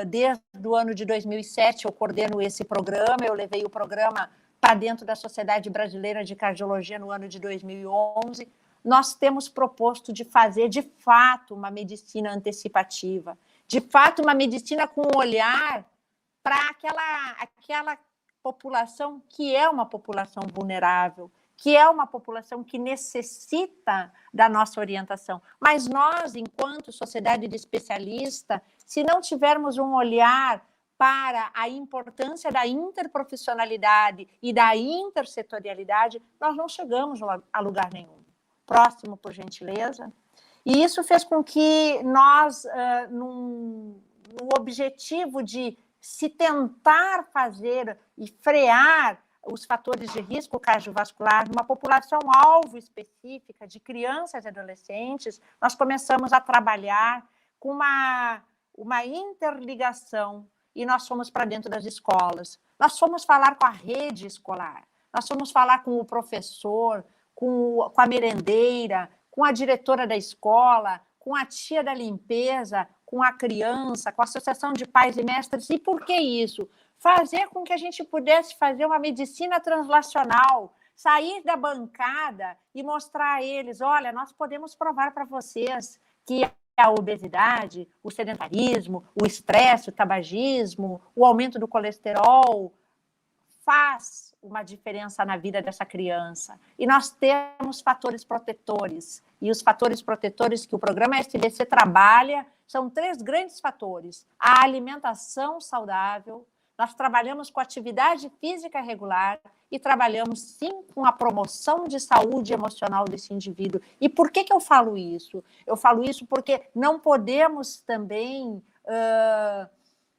desde o ano de 2007, eu coordeno esse programa, eu levei o programa para dentro da Sociedade Brasileira de Cardiologia no ano de 2011, nós temos proposto de fazer, de fato, uma medicina antecipativa, de fato, uma medicina com um olhar para aquela população que é uma população vulnerável, que é uma população que necessita da nossa orientação. Mas nós, enquanto sociedade de especialista, se não tivermos um olhar para a importância da interprofissionalidade e da intersetorialidade, nós não chegamos a lugar nenhum. Próximo, por gentileza. E isso fez com que nós, no objetivo de se tentar fazer e frear os fatores de risco cardiovascular numa população alvo específica de crianças e adolescentes, nós começamos a trabalhar com uma interligação e nós fomos para dentro das escolas. Nós fomos falar com a rede escolar, nós fomos falar com o professor, com a merendeira, com a diretora da escola, com a tia da limpeza, com a criança, com a associação de pais e mestres. E por que isso? Fazer com que a gente pudesse fazer uma medicina translacional, sair da bancada e mostrar a eles, olha, nós podemos provar para vocês que a obesidade, o sedentarismo, o estresse, o tabagismo, o aumento do colesterol faz uma diferença na vida dessa criança. E nós temos fatores protetores. E os fatores protetores que o programa SBC trabalha são 3 grandes fatores. A alimentação saudável, nós trabalhamos com atividade física regular e trabalhamos, sim, com a promoção de saúde emocional desse indivíduo. E por que eu falo isso? Eu falo isso porque não podemos também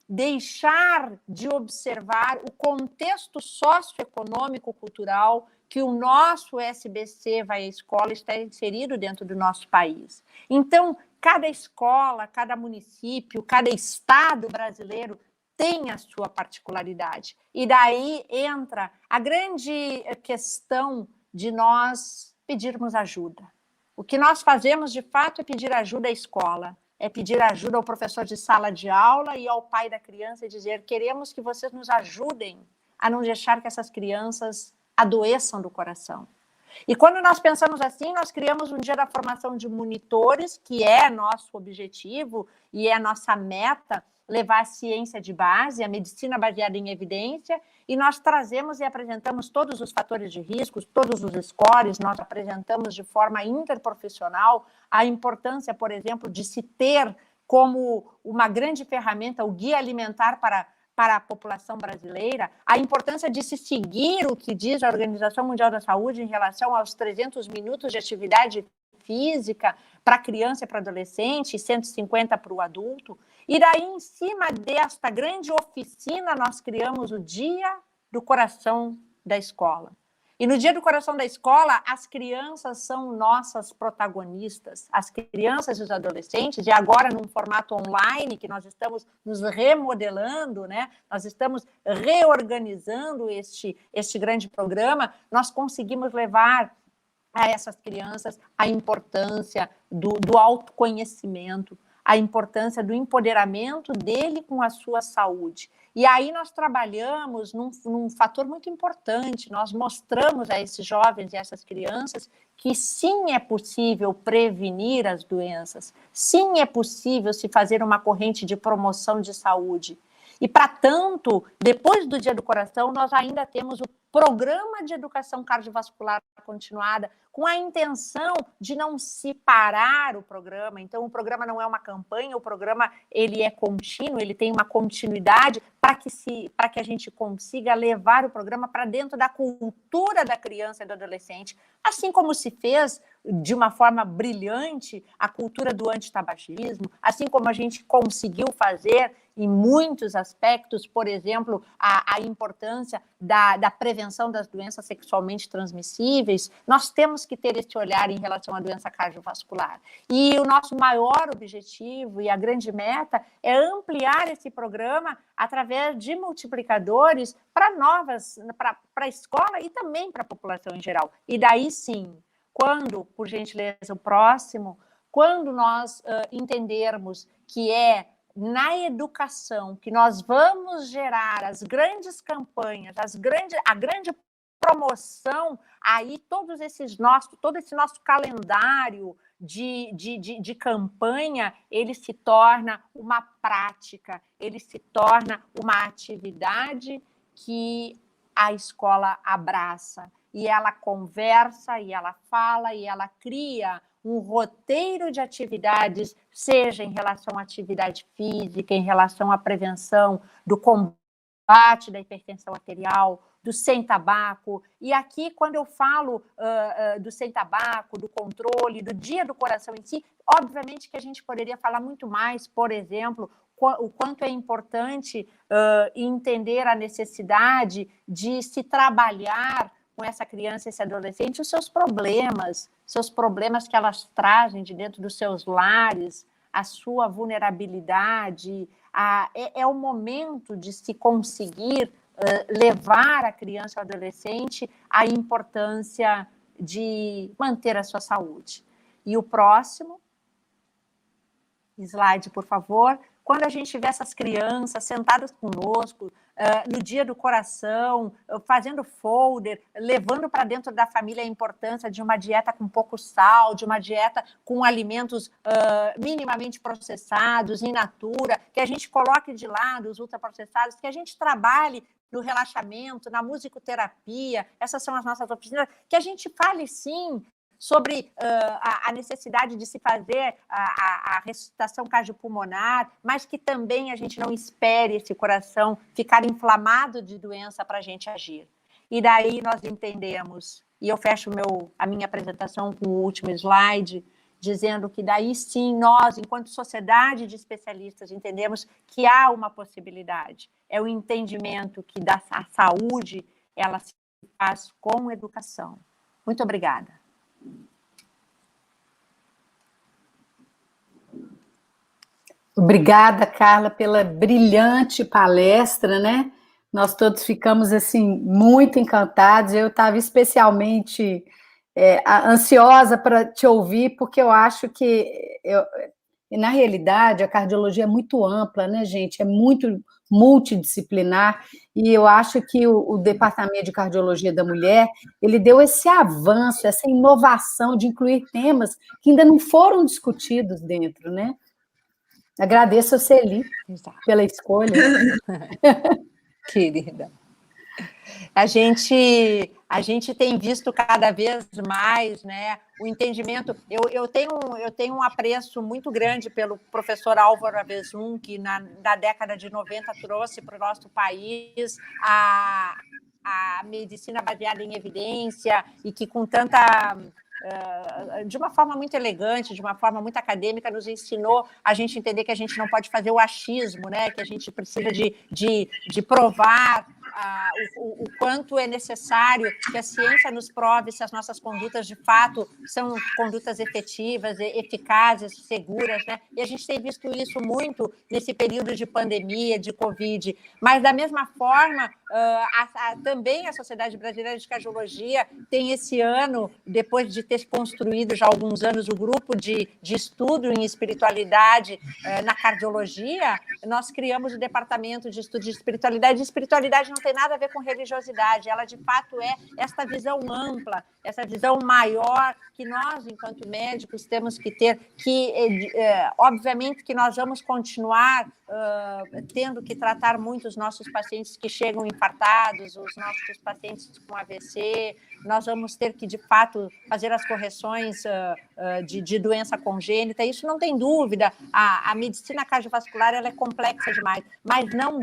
deixar de observar o contexto socioeconômico-cultural que o nosso SBC Vai à Escola está inserido dentro do nosso país. Então, cada escola, cada município, cada estado brasileiro tem a sua particularidade. E daí entra a grande questão de nós pedirmos ajuda. O que nós fazemos, de fato, é pedir ajuda à escola, é pedir ajuda ao professor de sala de aula e ao pai da criança e dizer, queremos que vocês nos ajudem a não deixar que essas crianças adoeçam do coração. E quando nós pensamos assim, nós criamos um dia da formação de monitores, que é nosso objetivo e é nossa meta, levar a ciência de base, a medicina baseada em evidência, e nós trazemos e apresentamos todos os fatores de risco, todos os scores, nós apresentamos de forma interprofissional a importância, por exemplo, de se ter como uma grande ferramenta o guia alimentar para a população brasileira, a importância de se seguir o que diz a Organização Mundial da Saúde em relação aos 300 minutos de atividade física para criança e para adolescente, e 150 para o adulto. E daí, em cima desta grande oficina, nós criamos o Dia do Coração da Escola. E no Dia do Coração da Escola, as crianças são nossas protagonistas, as crianças e os adolescentes, e agora num formato online, que nós estamos nos remodelando, né? Nós estamos reorganizando este grande programa, nós conseguimos levar a essas crianças a importância do autoconhecimento, a importância do empoderamento dele com a sua saúde. E aí nós trabalhamos num fator muito importante, nós mostramos a esses jovens e a essas crianças que sim é possível prevenir as doenças, sim é possível se fazer uma corrente de promoção de saúde. E, para tanto, depois do Dia do Coração, nós ainda temos o Programa de Educação Cardiovascular Continuada, com a intenção de não se parar o programa. Então, o programa não é uma campanha, o programa ele é contínuo, ele tem uma continuidade para que a gente consiga levar o programa para dentro da cultura da criança e do adolescente, assim como se fez de uma forma brilhante a cultura do antitabagismo, assim como a gente conseguiu fazer em muitos aspectos, por exemplo, a importância da prevenção das doenças sexualmente transmissíveis. Nós temos que ter esse olhar em relação à doença cardiovascular. E o nosso maior objetivo e a grande meta é ampliar esse programa através de multiplicadores para a escola e também para a população em geral. E daí sim, quando, por gentileza, o próximo, quando nós entendermos que é na educação que nós vamos gerar as grandes campanhas, a grande promoção, aí todo esse nosso calendário de campanha, ele se torna uma prática, ele se torna uma atividade que a escola abraça, e ela conversa, e ela fala, e ela cria um roteiro de atividades, seja em relação à atividade física, em relação à prevenção do combate da hipertensão arterial, do sem tabaco. E aqui, quando eu falo do sem tabaco, do controle, do Dia do Coração em si, obviamente que a gente poderia falar muito mais, por exemplo, o quanto é importante entender a necessidade de se trabalhar com essa criança e esse adolescente os seus problemas que elas trazem de dentro dos seus lares, a sua vulnerabilidade. É o momento de se conseguir levar a criança ou adolescente à importância de manter a sua saúde. E o próximo slide, por favor. Quando a gente vê essas crianças sentadas conosco, no Dia do Coração, fazendo folder, levando para dentro da família a importância de uma dieta com pouco sal, de uma dieta com alimentos minimamente processados, in natura, que a gente coloque de lado os ultraprocessados, que a gente trabalhe no relaxamento, na musicoterapia, essas são as nossas oficinas, que a gente fale, sim, sobre a necessidade de se fazer a ressuscitação cardiopulmonar, mas que também a gente não espere esse coração ficar inflamado de doença para a gente agir. E daí nós entendemos, e eu fecho a minha apresentação com o último slide, dizendo que daí sim nós, enquanto sociedade de especialistas, entendemos que há uma possibilidade. É o entendimento que a saúde ela se faz com educação. Muito obrigada. Obrigada, Carla, pela brilhante palestra, né? Nós todos ficamos, assim, muito encantados. Eu estava especialmente ansiosa para te ouvir, porque eu acho que, na realidade, a cardiologia é muito ampla, né, gente? É muito multidisciplinar, e eu acho que o Departamento de Cardiologia da Mulher, ele deu esse avanço, essa inovação de incluir temas que ainda não foram discutidos dentro, né? Agradeço a Celi pela escolha. Querida. A gente tem visto cada vez mais, né, o entendimento. Eu tenho um apreço muito grande pelo professor Álvaro Avezum, que na década de 90 trouxe para o nosso país a medicina baseada em evidência, e que com tanta... de uma forma muito elegante, de uma forma muito acadêmica, nos ensinou a gente entender que a gente não pode fazer o achismo, né? Que a gente precisa de provar o quanto é necessário que a ciência nos prove se as nossas condutas, de fato, são condutas efetivas, eficazes, seguras, né? E a gente tem visto isso muito nesse período de pandemia, de Covid. Mas, da mesma forma, também a Sociedade Brasileira de Cardiologia tem esse ano, depois de ter ter se construído já há alguns anos o grupo de estudo em espiritualidade na cardiologia, nós criamos o departamento de estudo de espiritualidade. E espiritualidade não tem nada a ver com religiosidade, ela de fato é esta visão ampla, essa visão maior que nós, enquanto médicos, temos que ter, que obviamente que nós vamos continuar tendo que tratar muito os nossos pacientes que chegam infartados, os nossos pacientes com AVC, nós vamos ter que, de fato, fazer as correções de doença congênita, isso não tem dúvida, a medicina cardiovascular ela é complexa demais, mas não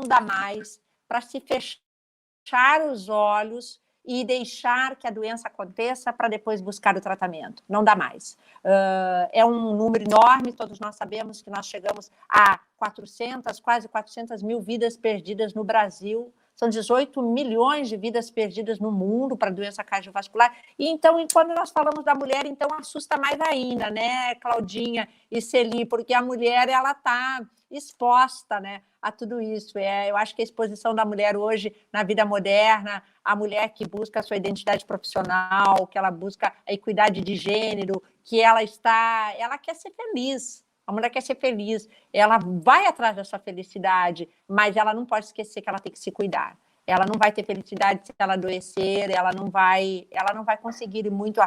dá mais para se fechar os olhos e deixar que a doença aconteça para depois buscar o tratamento. Não dá mais. É um número enorme, todos nós sabemos que nós chegamos a quase 400 mil vidas perdidas no Brasil, são 18 milhões de vidas perdidas no mundo para doença cardiovascular. E então, quando nós falamos da mulher, então assusta mais ainda, né, Claudinha e Celi, porque a mulher ela está exposta, né, a tudo isso. Eu acho que a exposição da mulher hoje na vida moderna, a mulher que busca a sua identidade profissional, que ela busca a equidade de gênero, que ela quer ser feliz. A mulher quer ser feliz, ela vai atrás da sua felicidade, mas ela não pode esquecer que ela tem que se cuidar. Ela não vai ter felicidade se ela adoecer, ela não vai conseguir ir muito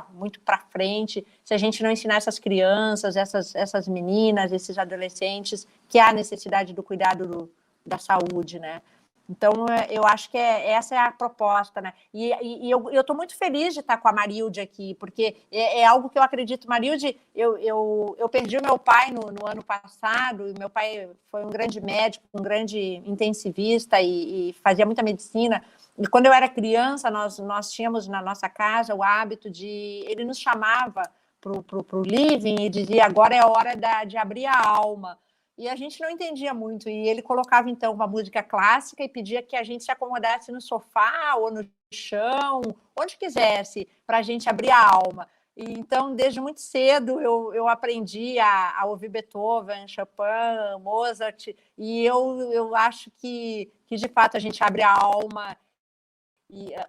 para frente se a gente não ensinar essas crianças, essas meninas, esses adolescentes, que há necessidade do cuidado da saúde, né? Então, eu acho que essa é a proposta, né? E eu estou muito feliz de estar com a Marilde aqui, porque é algo que eu acredito. Marilde, eu perdi o meu pai no ano passado, e meu pai foi um grande médico, um grande intensivista e fazia muita medicina. E quando eu era criança, nós tínhamos na nossa casa o hábito de... Ele nos chamava para o living e dizia, agora é a hora de abrir a alma. E a gente não entendia muito, e ele colocava, então, uma música clássica e pedia que a gente se acomodasse no sofá ou no chão, onde quisesse, para a gente abrir a alma. E, então, desde muito cedo, eu aprendi a ouvir Beethoven, Chopin, Mozart, e eu acho que, de fato, a gente abre a alma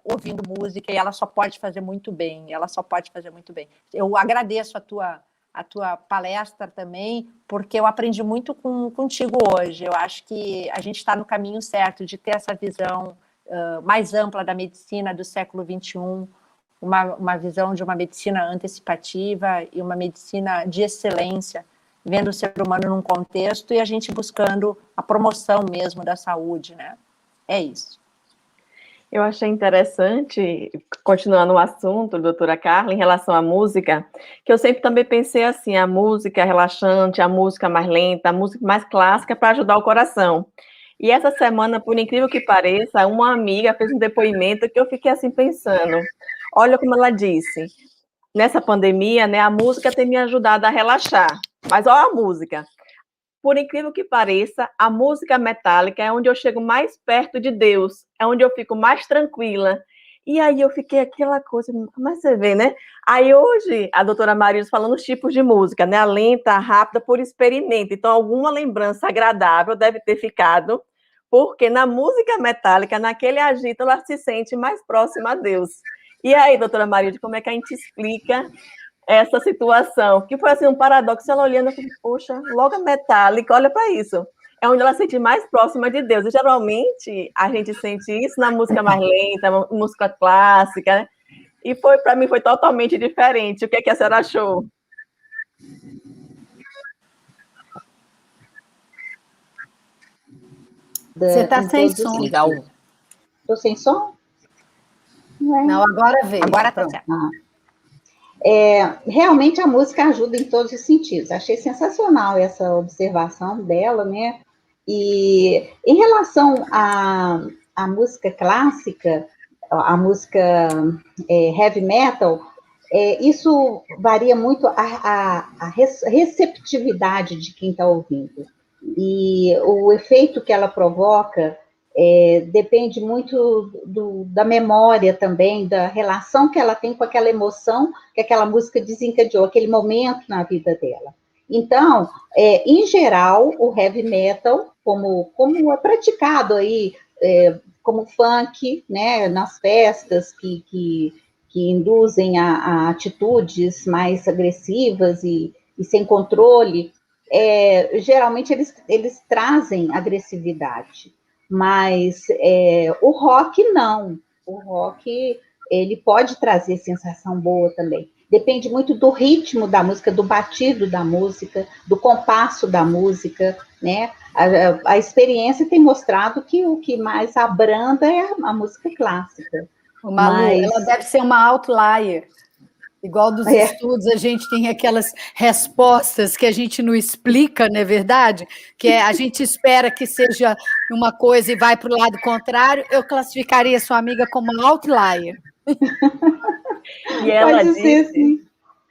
ouvindo música, e ela só pode fazer muito bem, Eu agradeço a tua palestra também, porque eu aprendi muito contigo hoje. Eu acho que a gente está no caminho certo de ter essa visão mais ampla da medicina do século XXI, uma visão de uma medicina antecipativa e uma medicina de excelência, vendo o ser humano num contexto e a gente buscando a promoção mesmo da saúde, né? É isso. Eu achei interessante, continuando o assunto, doutora Carla, em relação à música, que eu sempre também pensei assim, a música relaxante, a música mais lenta, a música mais clássica para ajudar o coração. E essa semana, por incrível que pareça, uma amiga fez um depoimento que eu fiquei assim pensando, olha como ela disse, nessa pandemia, né, a música tem me ajudado a relaxar, mas olha a música. Por incrível que pareça, a música metálica é onde eu chego mais perto de Deus, é onde eu fico mais tranquila. E aí eu fiquei aquela coisa, mas você vê, né? Aí hoje, a doutora Maria falando os tipos de música, né? A lenta, a rápida, por experimento. Então, alguma lembrança agradável deve ter ficado, porque na música metálica, naquele agito, ela se sente mais próxima a Deus. E aí, doutora Maria, como é que a gente explica essa situação, que foi assim um paradoxo, ela olhando, eu falei, poxa, logo a metálica, olha para isso, é onde ela se sente mais próxima de Deus, e geralmente a gente sente isso na música mais lenta, música clássica, né? E para mim foi totalmente diferente. O que é que a senhora achou? Você está sem som. Legal. Estou sem som? Não, agora veio. Agora está certo. Realmente a música ajuda em todos os sentidos. Achei sensacional essa observação dela, né? E em relação à música clássica, a música heavy metal, isso varia muito a receptividade de quem está ouvindo. E o efeito que ela provoca depende muito da memória também, da relação que ela tem com aquela emoção que aquela música desencadeou, aquele momento na vida dela. Então, em geral, o heavy metal, como é praticado aí, como funk, né, nas festas que que induzem a atitudes mais agressivas e sem controle, geralmente eles trazem agressividade, mas o rock não. O rock, ele pode trazer sensação boa também. Depende muito do ritmo da música, do batido da música, do compasso da música, né? A experiência tem mostrado que o que mais abranda é a música clássica. Malu, ela deve ser uma outlier. Igual dos estudos, a gente tem aquelas respostas que a gente não explica, não é verdade? Que a gente espera que seja uma coisa e vai para o lado contrário. Eu classificaria sua amiga como uma outlier. E ela disse,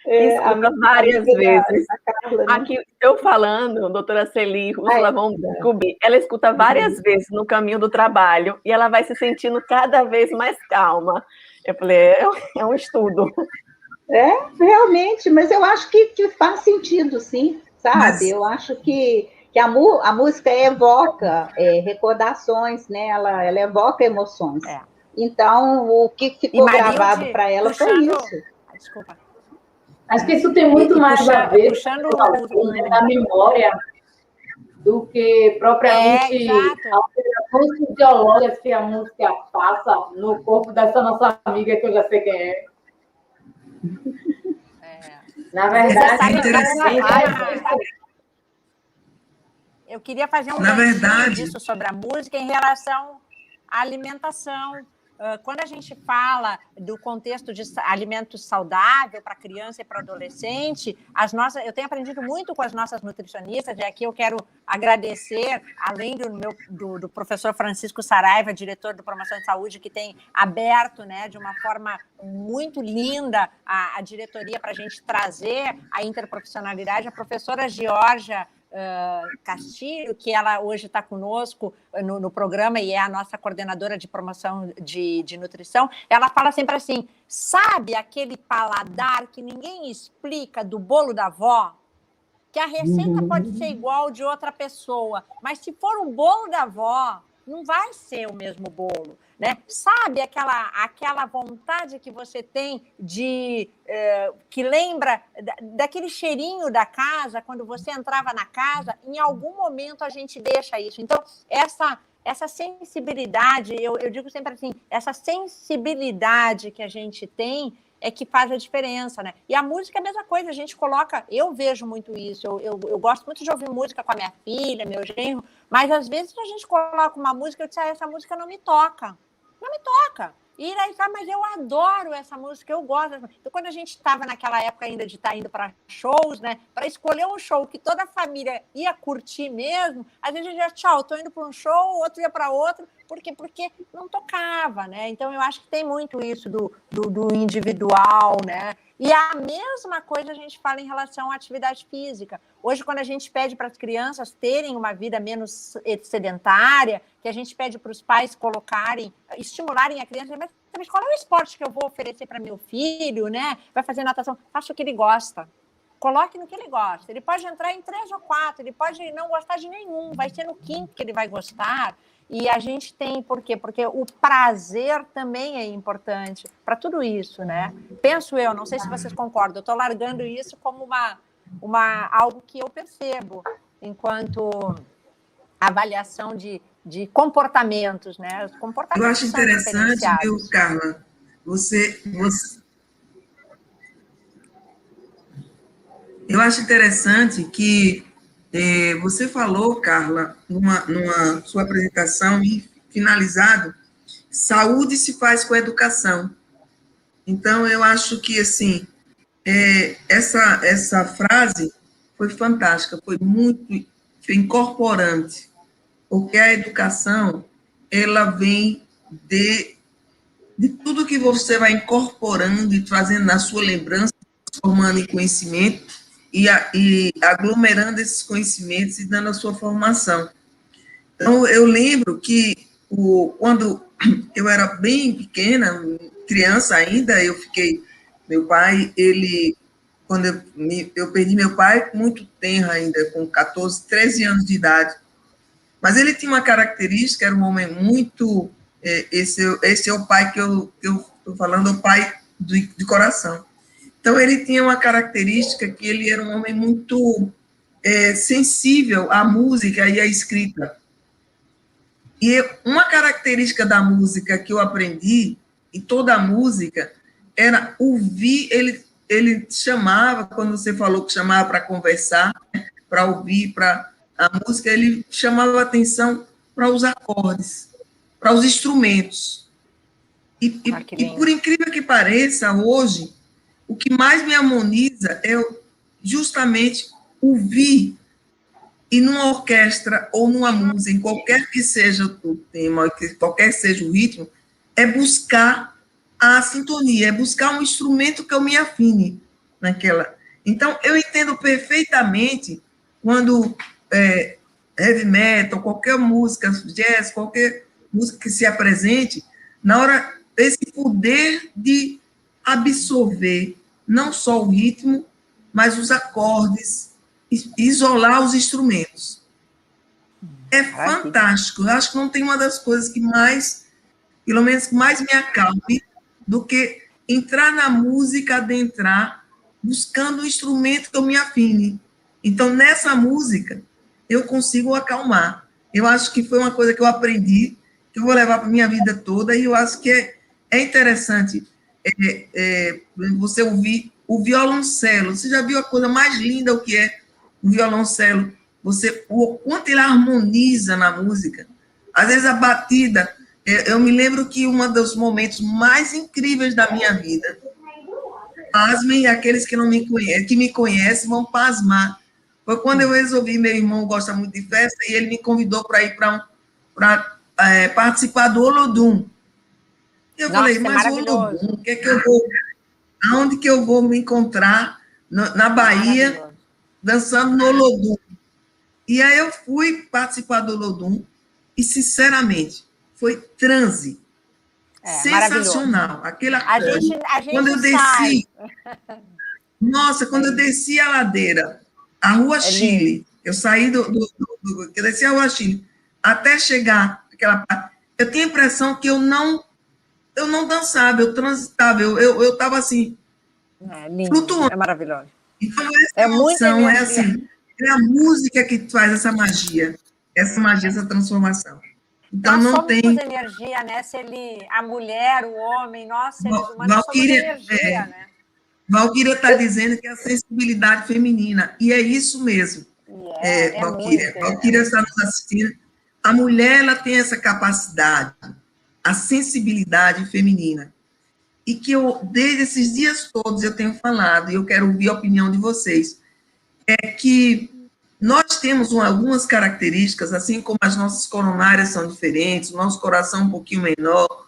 escuta várias vezes. Carla, né? Aqui, eu falando, doutora Celi, Úrsula vão descobrir, ela escuta várias vezes no caminho do trabalho e ela vai se sentindo cada vez mais calma. Eu falei, é um estudo. Realmente, mas eu acho que faz sentido, sim, sabe? Mas... Eu acho que a música evoca recordações, né? Ela evoca emoções. Então, o que ficou gravado para ela foi isso. Desculpa. Acho que isso tem muito mais a ver com a memória do que propriamente alterações fisiológicas que a música passa no corpo dessa nossa amiga, que eu já sei quem é. Na verdade, eu queria fazer um comentário disso sobre a música em relação à alimentação. Quando a gente fala do contexto de alimento saudável para criança e para adolescente, eu tenho aprendido muito com as nossas nutricionistas, e aqui eu quero agradecer, além do professor Francisco Saraiva, diretor do Promoção de Saúde, que tem aberto, né, de uma forma muito linda a diretoria para a gente trazer a interprofissionalidade, a professora Georgia Castilho, que ela hoje está conosco no programa e é a nossa coordenadora de promoção de nutrição. Ela fala sempre assim, sabe aquele paladar que ninguém explica do bolo da avó? Que a receita pode ser igual de outra pessoa, mas se for o bolo da avó, não vai ser o mesmo bolo, né? Sabe aquela vontade que você tem que lembra daquele cheirinho da casa, quando você entrava na casa, em algum momento a gente deixa isso. Então, essa sensibilidade, eu digo sempre assim, essa sensibilidade que a gente tem é que faz a diferença, né? E a música é a mesma coisa, a gente coloca, eu vejo muito isso, eu gosto muito de ouvir música com a minha filha, meu genro, mas às vezes a gente coloca uma música e eu disse, essa música não me toca. Não me toca. E aí, mas eu adoro essa música, eu gosto. Então, quando a gente estava naquela época ainda de estar indo para shows, né, para escolher um show que toda a família ia curtir mesmo, às vezes a gente já, tchau, estou indo para um show, outro ia para outro, porque não tocava, né? Então, eu acho que tem muito isso do individual, né? E a mesma coisa a gente fala em relação à atividade física. Hoje, quando a gente pede para as crianças terem uma vida menos sedentária, que a gente pede para os pais estimularem a criança, mas qual é o esporte que eu vou oferecer para meu filho, né? Vai fazer natação, faça o que ele gosta. Coloque no que ele gosta. Ele pode entrar em 3 ou 4, ele pode não gostar de nenhum, vai ser no 5º que ele vai gostar. E a gente tem, por quê? Porque o prazer também é importante para tudo isso, né? Penso eu, não sei se vocês concordam, eu estou largando isso como algo que eu percebo enquanto avaliação de comportamentos, né? Os comportamentos eu acho interessante, viu, Carla? Eu acho interessante que você falou, Carla, numa sua apresentação e finalizado, saúde se faz com educação. Então, eu acho que, assim, essa frase foi fantástica, foi muito incorporante, porque a educação, ela vem de tudo que você vai incorporando e trazendo na sua lembrança, transformando em conhecimento, e aglomerando esses conhecimentos e dando a sua formação. Então, eu lembro que quando eu era bem pequena, criança ainda, meu pai, quando eu perdi meu pai muito tenro ainda, com 14, 13 anos de idade, mas ele tinha uma característica, era um homem muito, esse é o pai que eu estou falando, o pai de coração. Então, ele tinha uma característica que ele era um homem muito sensível à música e à escrita. E uma característica da música que eu aprendi, e toda a música, era ouvir. Ele chamava, quando você falou que chamava para conversar, para ouvir, para a música, ele chamava a atenção para os acordes, para os instrumentos. E por incrível que pareça, hoje, o que mais me harmoniza é justamente ouvir, e numa orquestra ou numa música, em qualquer que seja o tema, qualquer que seja o ritmo, é buscar a sintonia, é buscar um instrumento que eu me afine naquela. Então, eu entendo perfeitamente quando heavy metal, qualquer música, jazz, qualquer música que se apresente, na hora desse poder de absorver não só o ritmo, mas os acordes, isolar os instrumentos. É fantástico. Eu acho que não tem uma das coisas que mais, pelo menos, mais me acalme do que entrar na música, adentrar, buscando um instrumento que eu me afine. Então, nessa música, eu consigo acalmar. Eu acho que foi uma coisa que eu aprendi, que eu vou levar para a minha vida toda, e eu acho que é interessante você ouvir o violoncelo. Você já viu a coisa mais linda, o que é o violoncelo? O quanto ele harmoniza na música. Às vezes a batida, eu me lembro que um dos momentos mais incríveis da minha vida, pasmem, aqueles que não me conhecem, que me conhecem vão pasmar, foi quando eu resolvi, meu irmão gosta muito de festa, e ele me convidou para ir para participar do Olodum. Eu falei, mas o Olodum, o que é que eu vou, aonde que eu vou me encontrar na Bahia, dançando no Olodum? E aí eu fui participar do Olodum, e, sinceramente, foi transe. Sensacional. Aquela coisa. A gente quando eu desci, nossa, quando eu desci a ladeira, a Rua Chile, eu saí eu desci a Rua Chile, até chegar aquela parte, eu tinha a impressão que eu não dançava, eu transitava, eu estava assim, flutuando. É maravilhoso. Então, essa emoção, assim, é a música que faz essa magia, essa transformação. Então, nós não somos tem energia, né? Se a mulher, o homem, nós, seres humanos, Valquíria, somos energia, né? Valquíria está dizendo que é a sensibilidade feminina, e é isso mesmo, Valquíria. Valquíria está nos assistindo. A mulher, ela tem essa capacidade, a sensibilidade feminina, e que desde esses dias todos, eu tenho falado, e eu quero ouvir a opinião de vocês, é que nós temos algumas características, assim como as nossas coronárias são diferentes, o nosso coração um pouquinho menor,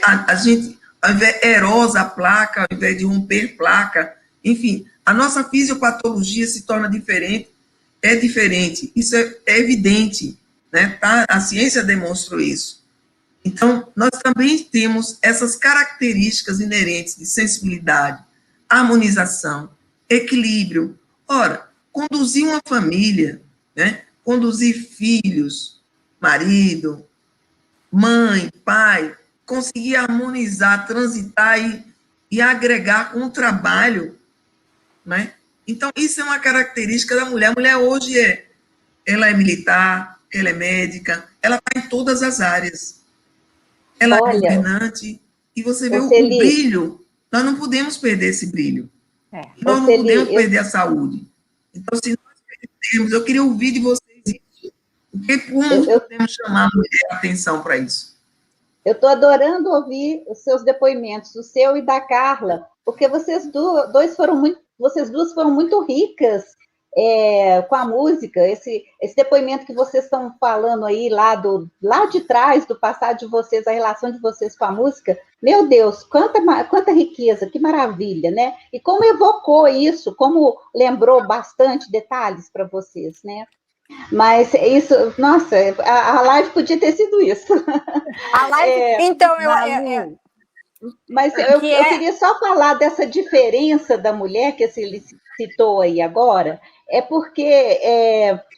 a gente, ao invés de erosa a placa, ao invés de romper placa, enfim, a nossa fisiopatologia se torna diferente, é diferente, isso é evidente, né? Tá? A ciência demonstrou isso. Então, nós também temos essas características inerentes de sensibilidade, harmonização, equilíbrio. Ora, conduzir uma família, né? Conduzir filhos, marido, mãe, pai, conseguir harmonizar, transitar e agregar com o trabalho, né? Então, isso é uma característica da mulher. A mulher hoje ela é militar, ela é médica, ela está em todas as áreas. Ela é governante, e você vê o brilho. Nós não podemos perder esse brilho. Nós não podemos perder a saúde. Então, se nós perdemos, eu queria ouvir de vocês isso. Como podemos chamar a atenção para isso? Eu estou adorando ouvir os seus depoimentos, o seu e da Carla, porque vocês duas foram muito ricas com a música. Esse depoimento que vocês estão falando aí lá de trás, do passado de vocês, a relação de vocês com a música, meu Deus, quanta riqueza, que maravilha, né? E como evocou isso, como lembrou bastante detalhes para vocês, né? Mas isso, nossa, a live podia ter sido isso. A live, então, mas eu queria só falar dessa diferença da mulher que você citou aí agora, porque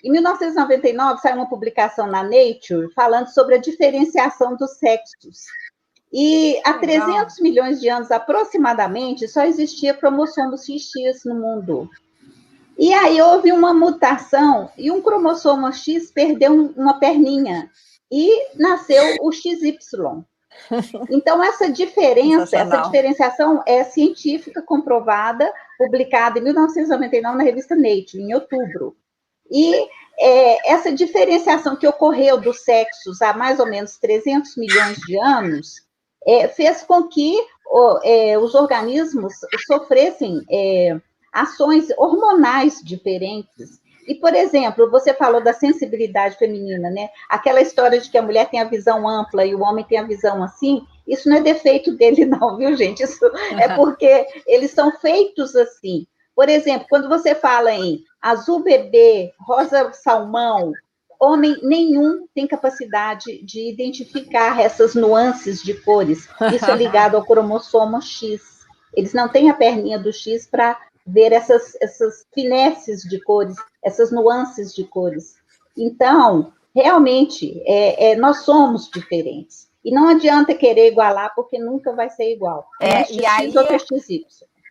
em 1999 saiu uma publicação na Nature falando sobre a diferenciação dos sexos. E há 300 milhões de anos, aproximadamente, só existia cromossomo XX no mundo. E aí houve uma mutação, e um cromossomo X perdeu uma perninha, e nasceu o XY. Então, essa diferenciação é científica, comprovada, publicada em 1999 na revista Nature, em outubro. E essa diferenciação que ocorreu dos sexos há mais ou menos 300 milhões de anos fez com que os organismos sofressem ações hormonais diferentes. E, por exemplo, você falou da sensibilidade feminina, né? Aquela história de que a mulher tem a visão ampla e o homem tem a visão assim, isso não é defeito dele, não, viu, gente? Isso é porque eles são feitos assim. Por exemplo, quando você fala em azul bebê, rosa salmão, homem nenhum tem capacidade de identificar essas nuances de cores. Isso é ligado ao cromossomo X. Eles não têm a perninha do X para ver essas finesses de cores, essas nuances de cores. Então, realmente, nós somos diferentes. E não adianta querer igualar, porque nunca vai ser igual. E aí, ou XY.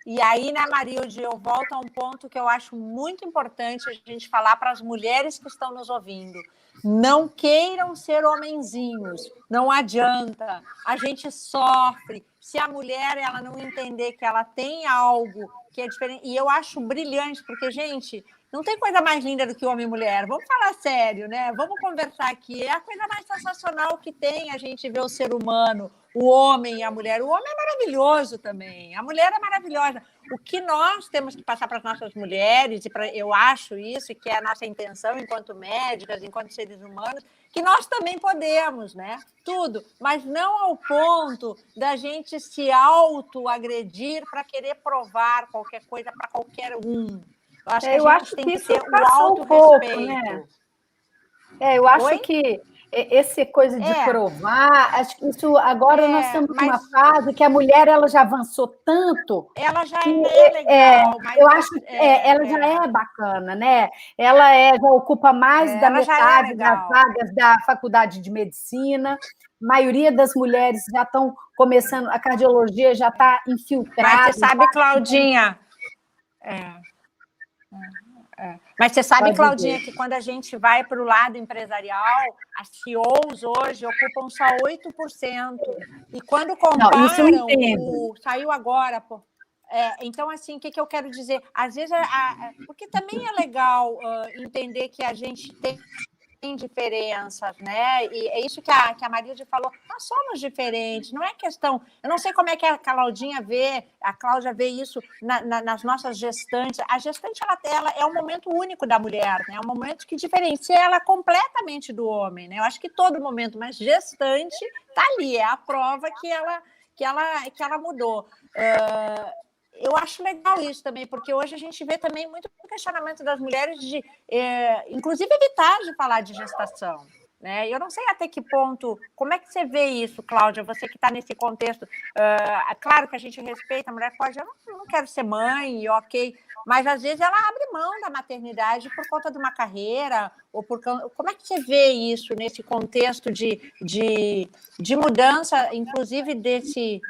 E aí, né, Marilde, eu volto a um ponto que eu acho muito importante a gente falar para as mulheres que estão nos ouvindo. Não queiram ser homenzinhos, não adianta. A gente sofre. Se a mulher ela não entender que ela tem algo que é diferente... E eu acho brilhante, porque, gente, não tem coisa mais linda do que homem e mulher. Vamos falar sério, né? Vamos conversar aqui. É a coisa mais sensacional que tem a gente ver o ser humano, o homem e a mulher. O homem é maravilhoso também, a mulher é maravilhosa. O que nós temos que passar para as nossas mulheres, eu acho isso, e que é a nossa intenção enquanto médicas, enquanto seres humanos, que nós também podemos, né? Tudo, mas não ao ponto da gente se autoagredir para querer provar qualquer coisa para qualquer um. Eu acho que a gente tem que ter o autorrespeito. Né? Eu acho que essa coisa de provar, acho que isso agora nós estamos numa fase que a mulher ela já avançou tanto. Ela já é legal. Eu acho que ela já é bacana, né? Ela já ocupa mais da metade das vagas da faculdade de medicina. A maioria das mulheres já estão começando, a cardiologia já está infiltrada. Mas você sabe, Claudinha... Mas você sabe, Claudinha, que quando a gente vai para o lado empresarial, as CEOs hoje ocupam só 8%. E quando comparam, saiu agora, pô. Então, assim, o que eu quero dizer? Às vezes, porque também é legal entender que a gente tem diferenças, né? E é isso que a Marilde falou, nós somos diferentes, não é questão... Eu não sei como é que a Cláudia vê isso nas nossas gestantes. A gestante, ela é um momento único da mulher, né? É um momento que diferencia ela completamente do homem, né? Eu acho que todo momento, mas gestante está ali, é a prova que ela mudou. Eu acho legal isso também, porque hoje a gente vê também muito questionamento das mulheres de, inclusive, evitar de falar de gestação. Né? Eu não sei até que ponto, como é que você vê isso, Cláudia, você que está nesse contexto. É claro que a gente respeita, a mulher pode, eu não quero ser mãe, ok, mas às vezes ela abre mão da maternidade por conta de uma carreira, ou como é que você vê isso nesse contexto de mudança, inclusive desse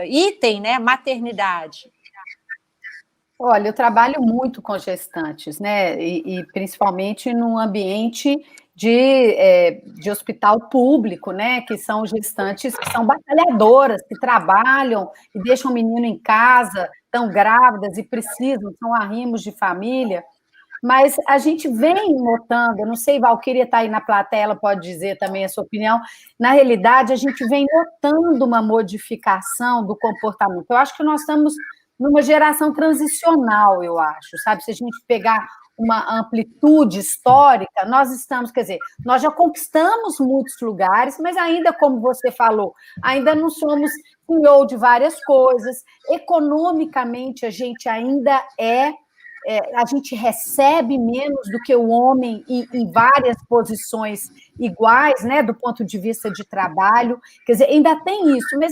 item, né, maternidade? Olha, eu trabalho muito com gestantes, né, e principalmente num ambiente de hospital público, né, que são gestantes que são batalhadoras, que trabalham e deixam o menino em casa, estão grávidas e precisam, são arrimos de família. Mas a gente vem notando, eu não sei, Valquíria está aí na plateia, ela pode dizer também a sua opinião, na realidade, a gente vem notando uma modificação do comportamento. Eu acho que nós estamos numa geração transicional, eu acho, sabe? Se a gente pegar uma amplitude histórica, nós estamos, quer dizer, nós já conquistamos muitos lugares, mas ainda, como você falou, ainda não somos CEO de várias coisas, economicamente a gente ainda a gente recebe menos do que o homem em várias posições iguais, né, do ponto de vista de trabalho, quer dizer, ainda tem isso, mas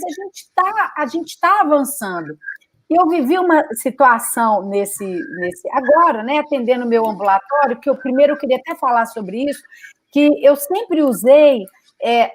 a gente tá avançando. E eu vivi uma situação agora, né, atendendo o meu ambulatório, que eu primeiro queria até falar sobre isso, que eu sempre usei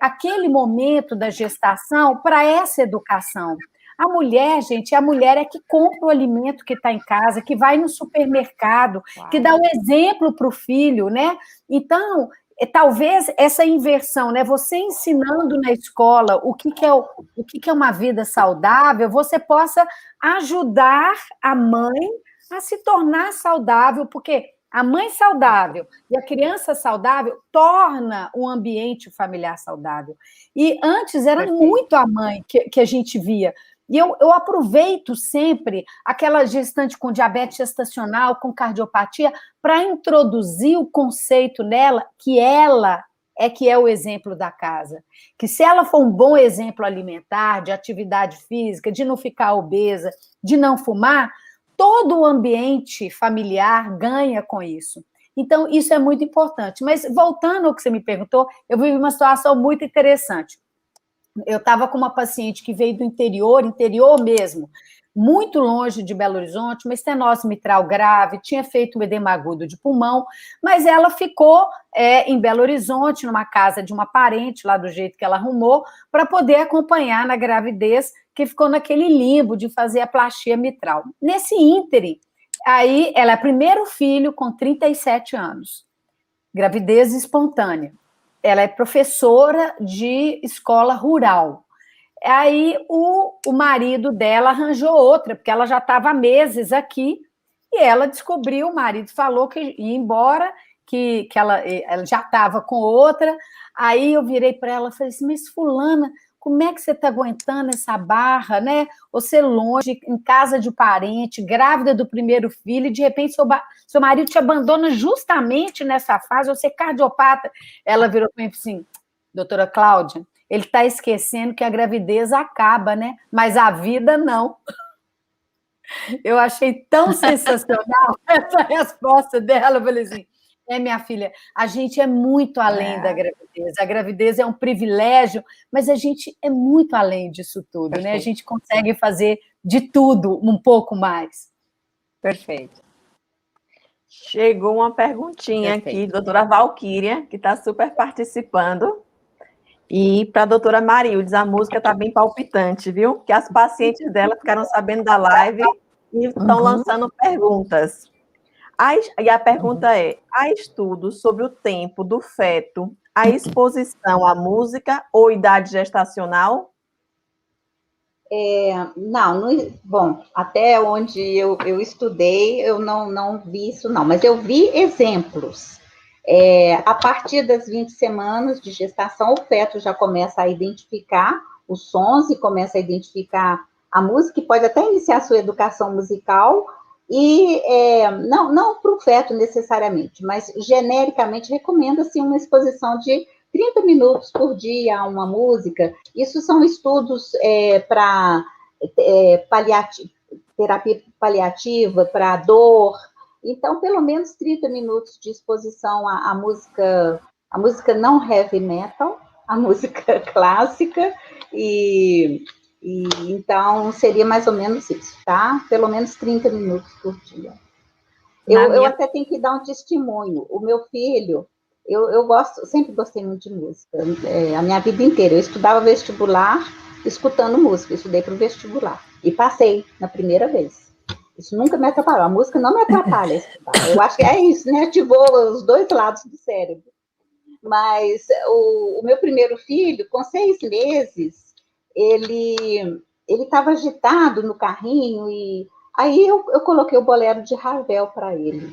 aquele momento da gestação para essa educação. A mulher, gente, a mulher é que compra o alimento que está em casa, que vai no supermercado, que dá o exemplo para o filho, né? Então, talvez essa inversão, né? Você ensinando na escola o que é uma vida saudável, você possa ajudar a mãe a se tornar saudável, porque a mãe saudável e a criança saudável torna o ambiente familiar saudável. E antes era muito a mãe que a gente via. E eu aproveito sempre aquela gestante com diabetes gestacional, com cardiopatia, para introduzir o conceito nela que ela que é o exemplo da casa. Que se ela for um bom exemplo alimentar, de atividade física, de não ficar obesa, de não fumar, todo o ambiente familiar ganha com isso. Então, isso é muito importante. Mas, voltando ao que você me perguntou, eu vivi uma situação muito interessante. Eu estava com uma paciente que veio do interior mesmo, muito longe de Belo Horizonte, uma estenose mitral grave, tinha feito um edema agudo de pulmão, mas ela ficou em Belo Horizonte, numa casa de uma parente, lá do jeito que ela arrumou, para poder acompanhar na gravidez, que ficou naquele limbo de fazer a plastia mitral. Nesse ínterim, aí ela é primeiro filho com 37 anos, gravidez espontânea. Ela é professora de escola rural. Aí o marido dela arranjou outra, porque ela já estava há meses aqui, e ela descobriu, o marido falou que ia embora, que ela já estava com outra. Aí eu virei para ela e falei assim, mas fulana, como é que você está aguentando essa barra, né? Você longe, em casa de parente, grávida do primeiro filho, e de repente seu marido te abandona justamente nessa fase, você é cardiopata. Ela virou para mim assim, doutora Cláudia, ele está esquecendo que a gravidez acaba, né? Mas a vida não. Eu achei tão sensacional essa resposta dela. Eu falei assim, minha filha, a gente é muito além da gravidez. A gravidez é um privilégio, mas a gente é muito além disso tudo, Perfeito. Né? A gente consegue fazer de tudo um pouco mais. Perfeito. Chegou uma perguntinha aqui, doutora Valquíria, que está super participando. E para a doutora Marildes, a música está bem palpitante, viu? Que as pacientes dela ficaram sabendo da live e estão lançando perguntas. E a pergunta é, há estudos sobre o tempo do feto, a exposição à música ou idade gestacional? Bom, até onde eu estudei, eu não vi isso, não, mas eu vi exemplos. A partir das 20 semanas de gestação, o feto já começa a identificar os sons e começa a identificar a música, e pode até iniciar a sua educação musical, e não para o feto necessariamente, mas genericamente recomenda-se uma exposição de 30 minutos por dia a uma música. Isso são estudos para terapia paliativa, para dor. Então, pelo menos 30 minutos de exposição à música não heavy metal, a música clássica, então seria mais ou menos isso, tá? Pelo menos 30 minutos por dia. Eu até tenho que dar um testemunho. O meu filho, eu sempre gostei muito de música, a minha vida inteira. Eu estudava vestibular escutando música, eu estudei para o vestibular e passei na primeira vez. Isso nunca me atrapalhou, a música não me atrapalha a estudar. Eu acho que é isso, né? Ativou os dois lados do cérebro. Mas o meu primeiro filho, com 6 meses, ele estava agitado no carrinho, e aí eu coloquei o bolero de Ravel para ele.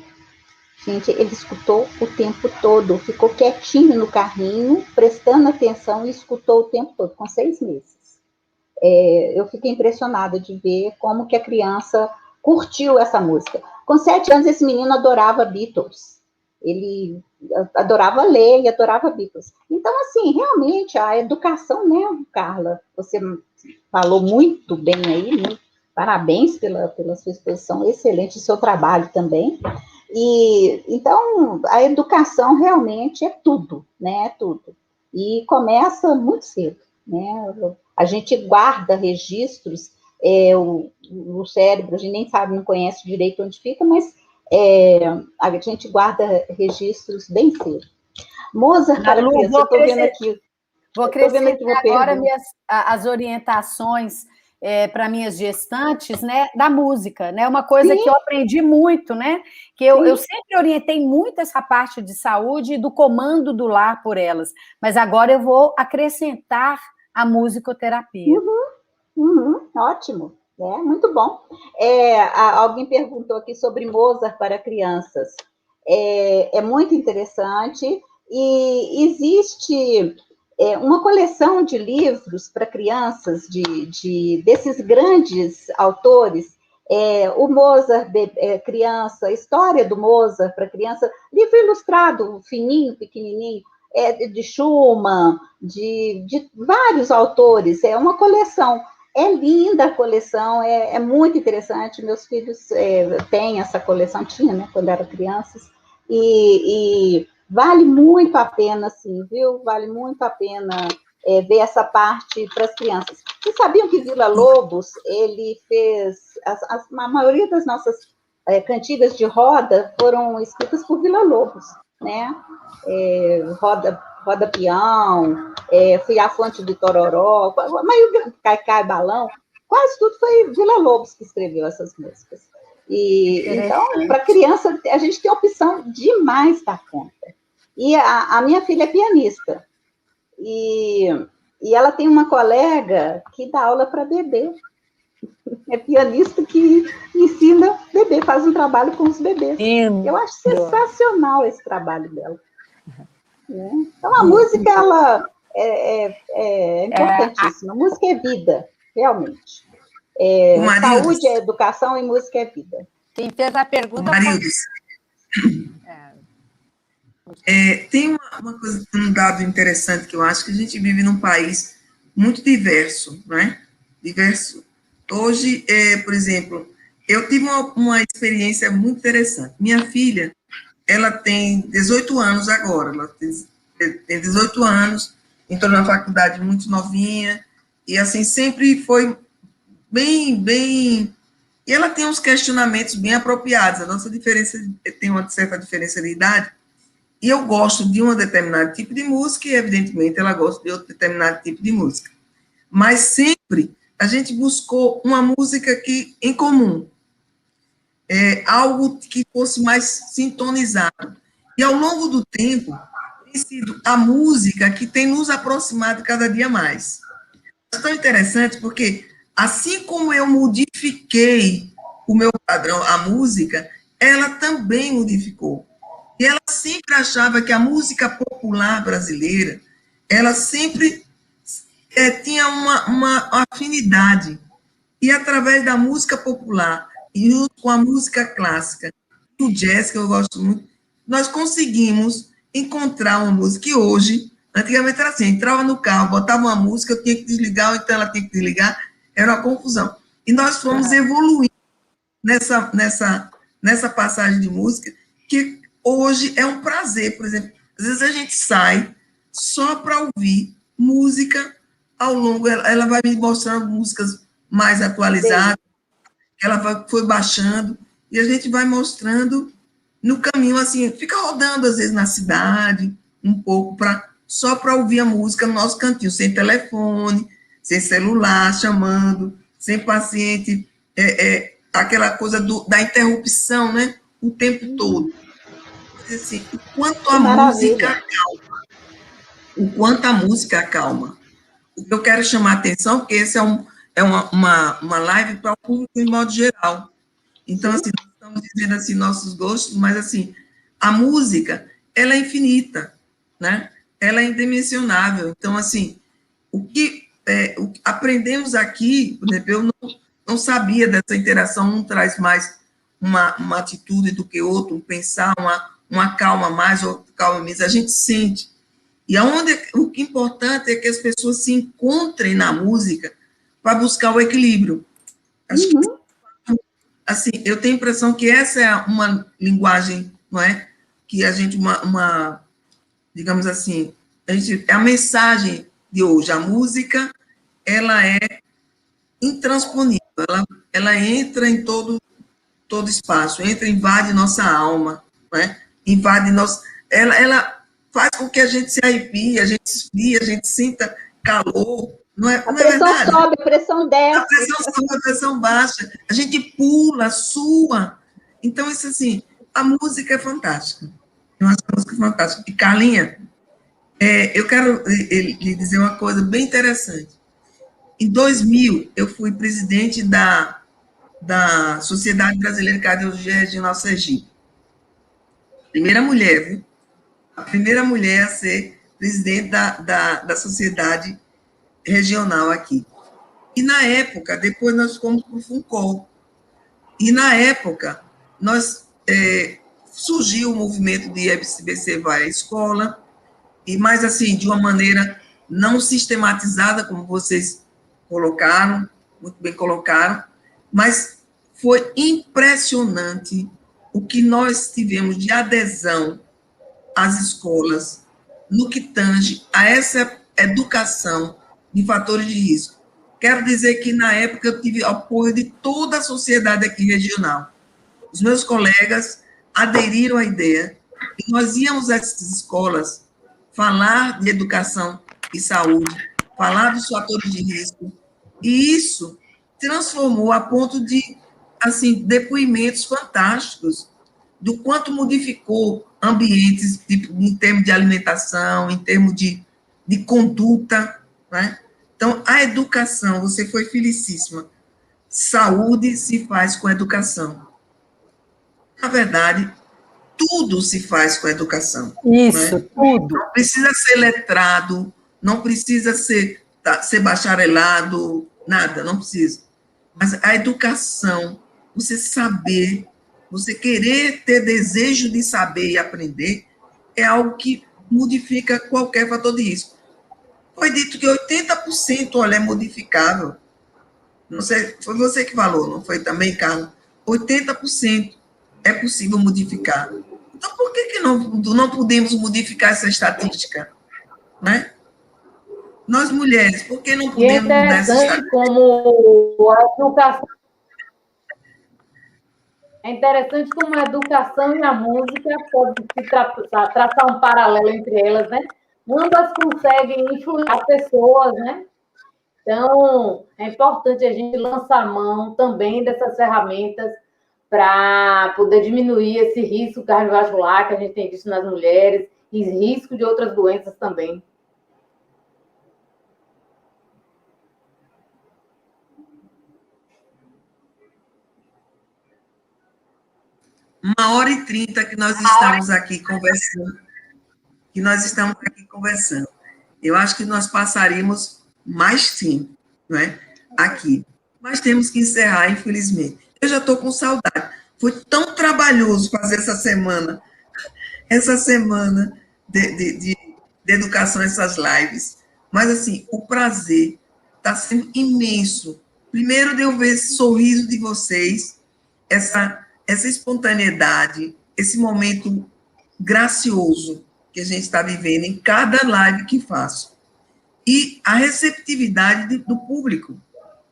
Gente, ele escutou o tempo todo, ficou quietinho no carrinho, prestando atenção, e escutou o tempo todo, com 6 meses. Eu fiquei impressionada de ver como que a criança curtiu essa música. Com 7 anos, esse menino adorava Beatles. Ele adorava ler e adorava Beatles. Então, assim, realmente, a educação, né, Carla? Você falou muito bem aí, né? Parabéns pela sua exposição, excelente o seu trabalho também. E, então, a educação realmente é tudo, né? É tudo. E começa muito cedo, né? A gente guarda registros, o cérebro, a gente nem sabe, não conhece direito onde fica, mas a gente guarda registros bem cedo. Mozart, eu estou vendo aqui. Vou acrescentar agora as orientações para minhas gestantes, né, da música, né? Uma coisa que eu aprendi muito, né? Que eu sempre orientei muito essa parte de saúde e do comando do lar por elas, mas agora eu vou acrescentar a musicoterapia. Ótimo, muito bom. Alguém perguntou aqui sobre Mozart para crianças. É muito interessante e existe uma coleção de livros para crianças desses grandes autores. O Mozart criança, a história do Mozart para criança, livro ilustrado, fininho, pequenininho, de Schumann, de vários autores, é uma coleção. É linda a coleção, é muito interessante. Meus filhos têm essa coleção, tinha, né, quando eram crianças, e vale muito a pena, sim, viu? Vale muito a pena ver essa parte para as crianças. Vocês sabiam que Villa-Lobos, ele fez... A maioria das nossas cantigas de roda foram escritas por Villa-Lobos, né? Roda Peão, Fui à Fonte do Tororó, a maioria, Caicai Balão, quase tudo foi Villa-Lobos que escreveu essas músicas. Então, para criança, a gente tem opção demais da conta. E a minha filha é pianista, e ela tem uma colega que dá aula para bebê. É pianista que ensina bebê, faz um trabalho com os bebês. Eu acho sensacional esse trabalho dela. Então, a música, ela é importantíssima. Música é vida, realmente. Saúde é educação e música é vida. Quem fez a pergunta... Marildes, tem uma coisa, um dado interessante que eu acho, que a gente vive num país muito diverso, não é? Diverso. Hoje, por exemplo, eu tive uma experiência muito interessante. Minha filha, ela tem 18 anos agora, ela tem 18 anos, entrou na faculdade muito novinha, e assim, sempre foi bem... E ela tem uns questionamentos bem apropriados, a nossa diferença, tem uma certa diferença de idade, e eu gosto de um determinado tipo de música, e evidentemente ela gosta de outro determinado tipo de música. Mas sempre a gente buscou uma música em comum, algo que fosse mais sintonizado. E ao longo do tempo, tem sido a música que tem nos aproximado cada dia mais. É tão interessante porque, assim como eu modifiquei o meu padrão, a música, ela também modificou. E ela sempre achava que a música popular brasileira, ela sempre tinha uma afinidade. E através da música popular, e junto com a música clássica, e o jazz, que eu gosto muito, nós conseguimos encontrar uma música que hoje, antigamente era assim, entrava no carro, botava uma música, eu tinha que desligar, ou então ela tinha que desligar, era uma confusão. E nós fomos evoluindo nessa passagem de música, que hoje é um prazer, por exemplo, às vezes a gente sai só para ouvir música ao longo, ela vai me mostrando músicas mais atualizadas, ela foi baixando, e a gente vai mostrando no caminho, assim, fica rodando, às vezes, na cidade, um pouco, só para ouvir a música no nosso cantinho, sem telefone, sem celular, chamando, sem paciente, aquela coisa da interrupção, né, o tempo todo. Assim, o quanto a música acalma. O que eu quero chamar a atenção, porque esse é uma live para o público em modo geral. Então, assim, nós estamos dizendo assim, nossos gostos, mas, assim, a música, ela é infinita, né? Ela é indimensionável. Então, assim, o que aprendemos aqui, por exemplo, eu não sabia dessa interação, um traz mais uma atitude do que outro, um pensar, uma calma mais, outra calma menos, a gente sente. E o que é importante é que as pessoas se encontrem na música para buscar o equilíbrio. Acho que, assim, eu tenho a impressão que essa é uma linguagem, não é? Que a gente, digamos assim, é a mensagem de hoje. A música, ela é intransponível, ela entra em todo espaço, invade nossa alma, não é? Invade nossa... Ela faz com que a gente se arrepie, a gente esfria, a gente sinta calor. Não é, A não é pressão verdade? sobe, a pressão desce. A pressão sobe, a pressão baixa. A gente pula, sua. Então, isso assim, a música é fantástica. Eu acho a música fantástica. E, Carlinha, eu quero lhe dizer uma coisa bem interessante. Em 2000, eu fui presidente da Sociedade Brasileira de Cardiologia Regional Sergipe. Primeira mulher, viu? A primeira mulher a ser presidente da sociedade regional aqui. E, na época, depois nós fomos para o FUNCOL. E, na época, surgiu o movimento de FCBC Vai à Escola, e mais assim, de uma maneira não sistematizada, como vocês colocaram, muito bem colocaram, mas foi impressionante o que nós tivemos de adesão às escolas no que tange a essa educação de fatores de risco. Quero dizer que, na época, eu tive apoio de toda a sociedade aqui regional. Os meus colegas aderiram à ideia e nós íamos a essas escolas falar de educação e saúde, falar dos fatores de risco, e isso transformou a ponto de, assim, depoimentos fantásticos do quanto modificou ambientes em termos de alimentação, em termos de conduta, né? Então, a educação, você foi felicíssima. Saúde se faz com educação. Na verdade, tudo se faz com educação. Isso, né? tudo. Não precisa ser letrado, não precisa ser bacharelado, nada, não precisa. Mas a educação, você saber, você querer ter desejo de saber e aprender, é algo que modifica qualquer fator de risco. Foi dito que 80%, olha, é modificável. Não sei, foi você que falou, não foi também, Carla? 80% é possível modificar. Então, por que não podemos modificar essa estatística? Né? Nós, mulheres, por que não podemos mudar essa estatística? Como a educação... É interessante como a educação e a música podem se traçar um paralelo entre elas, né? Ambas conseguem influenciar pessoas, né? Então, é importante a gente lançar mão também dessas ferramentas para poder diminuir esse risco cardiovascular que a gente tem visto nas mulheres e risco de outras doenças também. Uma hora e 30 que nós estamos aqui conversando. Eu acho que nós passaríamos mais tempo, né, aqui. Mas temos que encerrar, infelizmente. Eu já estou com saudade. Foi tão trabalhoso fazer essa semana de educação, essas lives. Mas, assim, o prazer está sendo imenso. Primeiro, de eu ver esse sorriso de vocês, essa espontaneidade, esse momento gracioso que a gente está vivendo em cada live que faço. E a receptividade do público.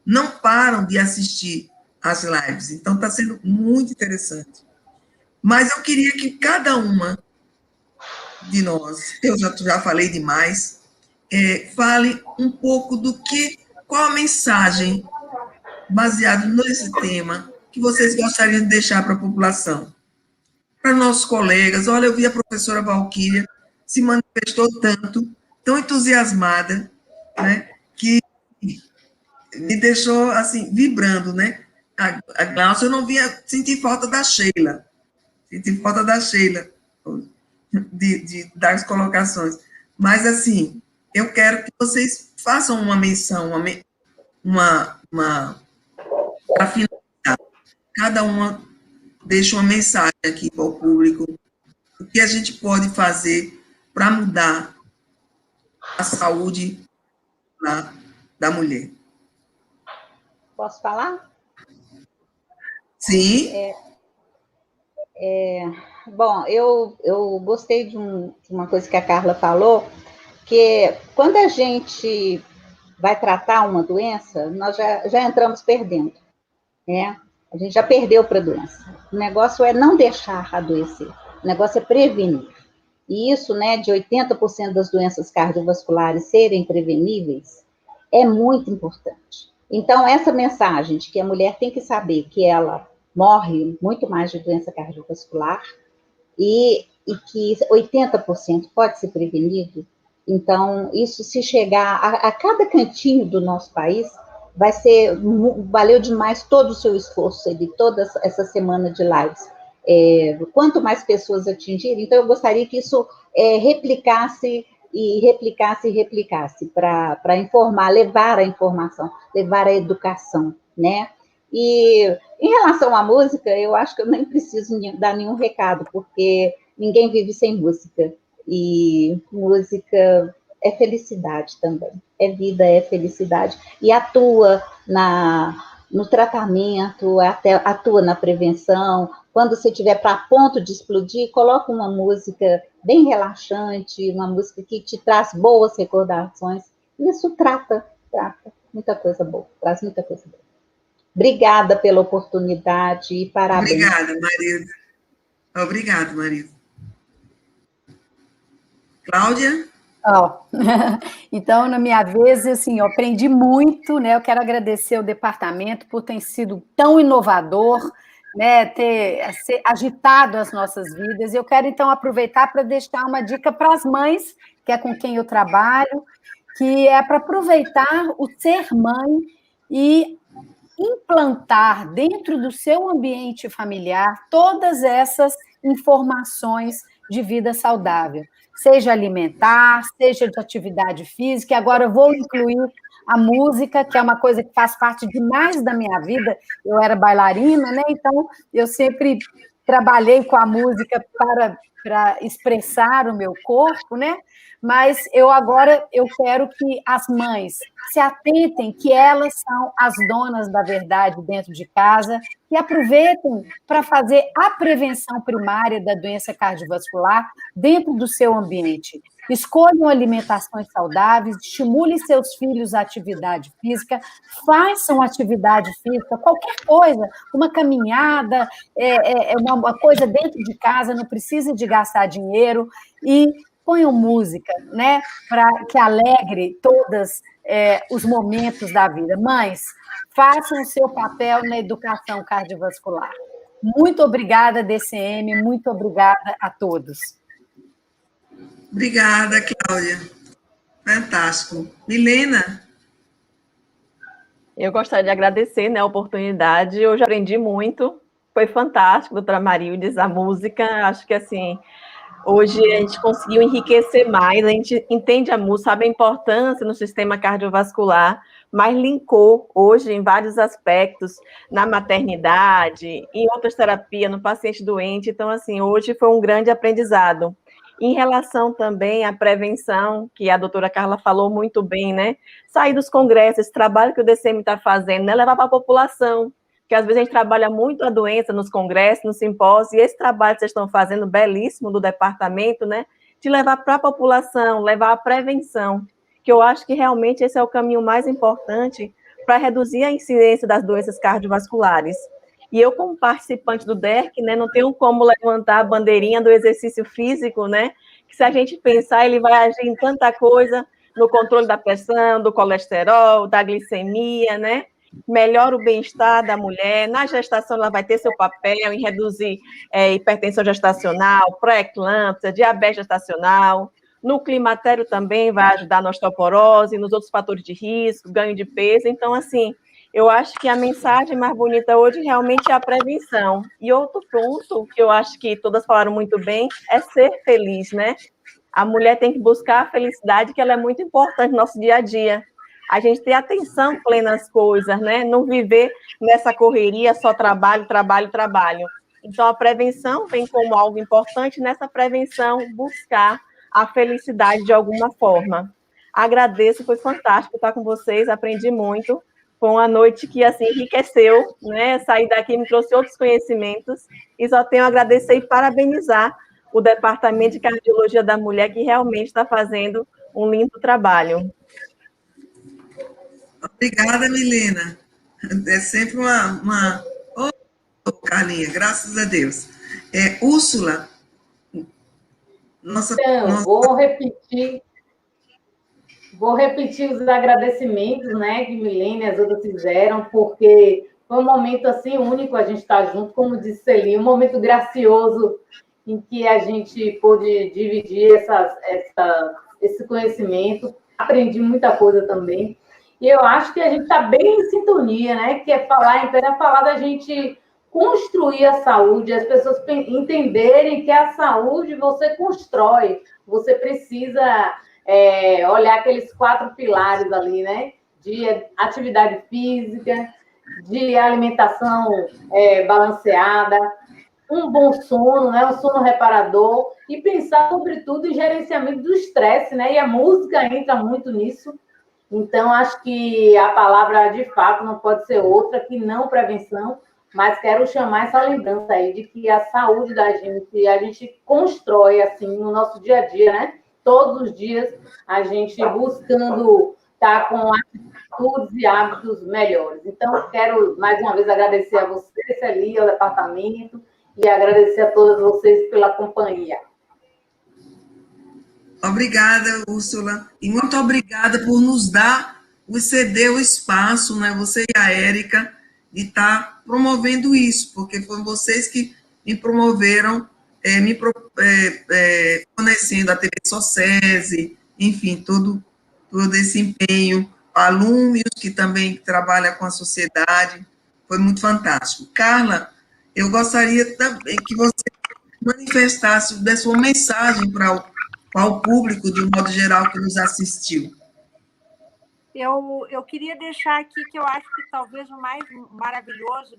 Não param de assistir às lives. Então, está sendo muito interessante. Mas eu queria que cada uma de nós, eu já falei demais, fale um pouco qual a mensagem, baseada nesse tema, que vocês gostariam de deixar para a população. Para nossos colegas, olha, eu vi a professora Valquíria se manifestou tanto, tão entusiasmada, né, que me deixou, assim, vibrando, né? A Glaucia, eu não senti falta da Sheila, das colocações. Mas, assim, eu quero que vocês façam uma menção, para finalizar. Cada uma deixa uma mensagem aqui para o público. O que a gente pode fazer para mudar a saúde da mulher. Posso falar? Sim. Bom, eu gostei de uma coisa que a Carla falou, que quando a gente vai tratar uma doença, nós já entramos perdendo, né? A gente já perdeu para a doença. O negócio é não deixar adoecer, o negócio é prevenir, e isso, né, de 80% das doenças cardiovasculares serem preveníveis, é muito importante. Então, essa mensagem de que a mulher tem que saber que ela morre muito mais de doença cardiovascular e que 80% pode ser prevenido, então, isso se chegar a cada cantinho do nosso país, valeu demais todo o seu esforço de toda essa semana de lives. Quanto mais pessoas atingirem, então eu gostaria que isso replicasse para informar, levar a informação, levar a educação, né? E em relação à música, eu acho que eu nem preciso dar nenhum recado, porque ninguém vive sem música, e música é felicidade também, é vida, é felicidade, e atua no tratamento, atua na prevenção. Quando você estiver para ponto de explodir, coloca uma música bem relaxante, uma música que te traz boas recordações. Isso trata muita coisa boa, traz muita coisa boa. Obrigada pela oportunidade e parabéns. Obrigada, Marisa. Obrigada, Marisa. Cláudia? Então, na minha vez, assim, eu aprendi muito, né? Eu quero agradecer ao departamento por ter sido tão inovador, né? Ter agitado as nossas vidas. Eu quero, então, aproveitar para deixar uma dica para as mães, que é com quem eu trabalho, que é para aproveitar o ser mãe e implantar dentro do seu ambiente familiar todas essas informações de vida saudável, seja alimentar, seja de atividade física. Agora eu vou incluir a música, que é uma coisa que faz parte demais da minha vida. Eu era bailarina, né? Então eu sempre trabalhei com a música para expressar o meu corpo, né? Mas agora eu quero que as mães se atentem que elas são as donas da verdade dentro de casa e aproveitem para fazer a prevenção primária da doença cardiovascular dentro do seu ambiente. Escolham alimentações saudáveis, estimule seus filhos à atividade física, façam atividade física, qualquer coisa, uma caminhada, uma coisa dentro de casa, não precisa de gastar dinheiro, e ponham música, né, para que alegre todos os momentos da vida. Mães, façam o seu papel na educação cardiovascular. Muito obrigada, DCM, muito obrigada a todos. Obrigada, Cláudia. Fantástico. Milena? Eu gostaria de agradecer, né, a oportunidade. Hoje aprendi muito. Foi fantástico, doutora Marildes, a música. Acho que, assim, hoje a gente conseguiu enriquecer mais, a gente entende a música, sabe a importância no sistema cardiovascular, mas linkou hoje em vários aspectos, na maternidade, em outras terapias, no paciente doente. Então, assim, hoje foi um grande aprendizado. Em relação também à prevenção, que a doutora Carla falou muito bem, né? Sair dos congressos, esse trabalho que o DCM está fazendo, né? Levar para a população, porque às vezes a gente trabalha muito a doença nos congressos, nos simpósios, e esse trabalho que vocês estão fazendo, belíssimo, do departamento, né? De levar para a população, levar a prevenção, que eu acho que realmente esse é o caminho mais importante para reduzir a incidência das doenças cardiovasculares. E eu, como participante do DERC, né, não tenho como levantar a bandeirinha do exercício físico, né, que se a gente pensar, ele vai agir em tanta coisa, no controle da pressão, do colesterol, da glicemia, né, melhora o bem-estar da mulher, na gestação ela vai ter seu papel em reduzir hipertensão gestacional, pré-eclâmpsia, diabetes gestacional, no climatério também vai ajudar na osteoporose, nos outros fatores de risco, ganho de peso. Então, assim, eu acho que a mensagem mais bonita hoje realmente é a prevenção. E outro ponto, que eu acho que todas falaram muito bem, é ser feliz, né? A mulher tem que buscar a felicidade, que ela é muito importante no nosso dia a dia. A gente ter atenção plena às coisas, né? Não viver nessa correria, só trabalho, trabalho, trabalho. Então, a prevenção vem como algo importante, nessa prevenção buscar a felicidade de alguma forma. Agradeço, foi fantástico estar com vocês, aprendi muito. Foi uma noite que, assim, enriqueceu, né? Sair daqui me trouxe outros conhecimentos, e só tenho a agradecer e parabenizar o Departamento de Cardiologia da Mulher, que realmente está fazendo um lindo trabalho. Obrigada, Milena. É sempre uma... Oh, Carlinha, graças a Deus. Úrsula, Então, vou repetir os agradecimentos, né, que Milene e as outras fizeram, porque foi um momento assim único a gente estar junto, como disse Celi, um momento gracioso em que a gente pôde dividir esse conhecimento, aprendi muita coisa também. E eu acho que a gente está bem em sintonia, né? Que é falar, então, é falar da gente construir a saúde, as pessoas entenderem que a saúde você constrói, você precisa olhar aqueles 4 pilares ali, né? De atividade física, de alimentação balanceada, um bom sono, né? Um sono reparador, e pensar, sobretudo, em gerenciamento do estresse, né? E a música entra muito nisso. Então, acho que a palavra, de fato, não pode ser outra que não prevenção, mas quero chamar essa lembrança aí de que a saúde da gente, a gente constrói, assim, no nosso dia a dia, né? Todos os dias, a gente buscando estar com atitudes e hábitos melhores. Então, quero, mais uma vez, agradecer a você, Celi, ao departamento, e agradecer a todos vocês pela companhia. Obrigada, Úrsula, e muito obrigada por nos dar, ceder o espaço, né, você e a Érica, de estar promovendo isso, porque foram vocês que me promoveram, fornecendo a TV Sociese, enfim, todo esse empenho, alunos que também trabalham com a sociedade, foi muito fantástico. Carla, eu gostaria também que você manifestasse, desse uma mensagem para o público, de um modo geral, que nos assistiu. Eu queria deixar aqui que eu acho que talvez o mais maravilhoso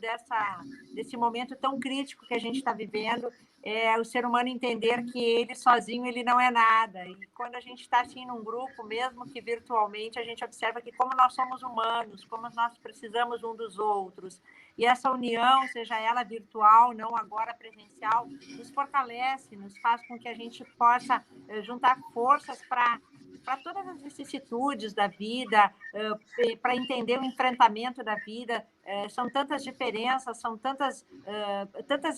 desse momento tão crítico que a gente está vivendo é o ser humano entender que ele sozinho ele não é nada. E quando a gente está assim num grupo, mesmo que virtualmente, a gente observa que como nós somos humanos, como nós precisamos um dos outros. E essa união, seja ela virtual, não agora presencial, nos fortalece, nos faz com que a gente possa juntar forças para todas as vicissitudes da vida, para entender o enfrentamento da vida. São tantas diferenças, são tantas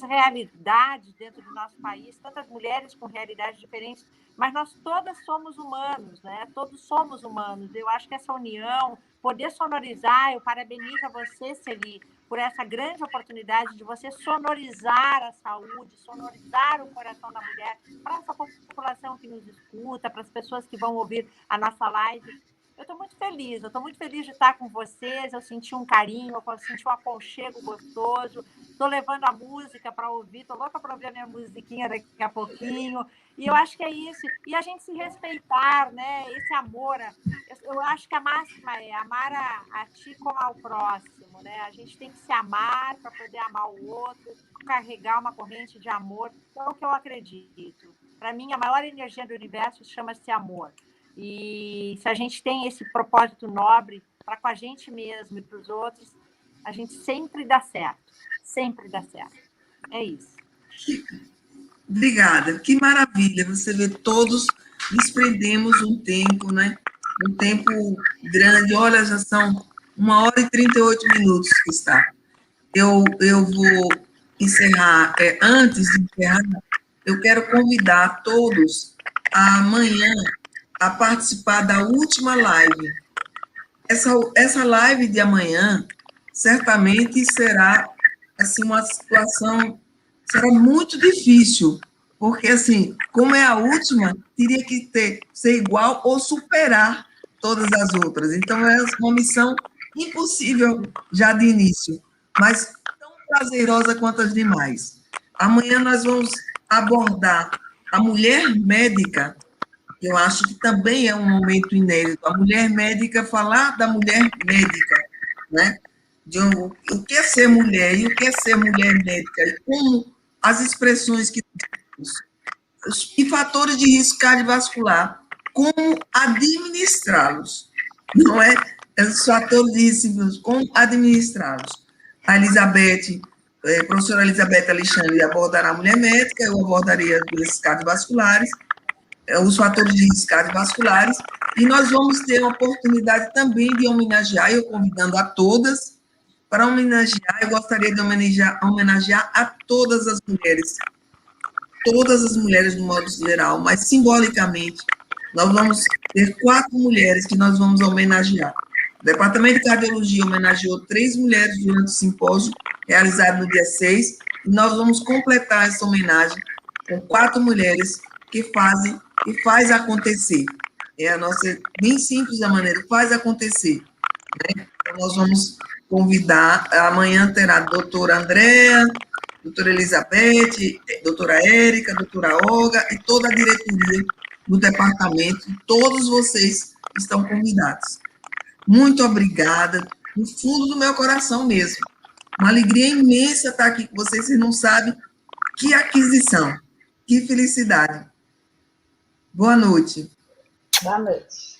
realidades dentro do nosso país, tantas mulheres com realidades diferentes, mas nós todas somos humanos, né? Todos somos humanos. Eu acho que essa união, poder sonorizar, eu parabenizo a você, Celi, por essa grande oportunidade de você sonorizar a saúde, sonorizar o coração da mulher, para essa população que nos escuta, para as pessoas que vão ouvir a nossa live. Eu estou muito feliz de estar com vocês, eu senti um carinho, eu senti um aconchego gostoso, estou levando a música para ouvir, estou louca para ouvir a minha musiquinha daqui a pouquinho, e eu acho que é isso, e a gente se respeitar, né, esse amor, eu acho que a máxima é amar a ti como ao próximo, né, a gente tem que se amar para poder amar o outro, carregar uma corrente de amor, é o que eu acredito. Para mim, a maior energia do universo chama-se amor. E se a gente tem esse propósito nobre para com a gente mesmo e para os outros, a gente sempre dá certo. Sempre dá certo. É isso. Obrigada. Que maravilha. Você vê, todos desprendemos um tempo, né? Um tempo grande. Olha, já são 1h38 que está. Eu vou encerrar. Antes de encerrar, eu quero convidar todos amanhã a participar da última live. Essa live de amanhã certamente será assim, uma situação, será muito difícil, porque assim, como é a última, teria que ser igual ou superar todas as outras. Então, é uma missão impossível já de início, mas tão prazerosa quanto as demais. Amanhã nós vamos abordar a mulher médica. Eu acho que também é um momento inédito. A mulher médica, falar da mulher médica, né? O que é ser mulher e o que é ser mulher médica, e como as expressões que temos, e fatores de risco cardiovascular, como administrá-los, não é? Os fatores de risco, como administrá-los. A professora Elizabeth Alexandre abordará a mulher médica, eu abordaria os cardiovasculares, os fatores de risco cardiovasculares, e nós vamos ter a oportunidade também de homenagear, eu convidando a todas, para homenagear, eu gostaria de homenagear a todas as mulheres todas as mulheres no modo geral, mas simbolicamente, nós vamos ter 4 mulheres que nós vamos homenagear. O Departamento de Cardiologia homenageou 3 mulheres durante o simpósio, realizado no dia 6, e nós vamos completar essa homenagem com 4 mulheres que faz acontecer. É a nossa, bem simples a maneira, faz acontecer. Né? Então, nós vamos convidar, amanhã terá a doutora Andréa, doutora Elizabeth, doutora Érica, doutora Olga e toda a diretoria do departamento, todos vocês estão convidados. Muito obrigada, no fundo do meu coração mesmo. Uma alegria imensa estar aqui com vocês, vocês não sabem que aquisição, que felicidade. Boa noite. Boa noite.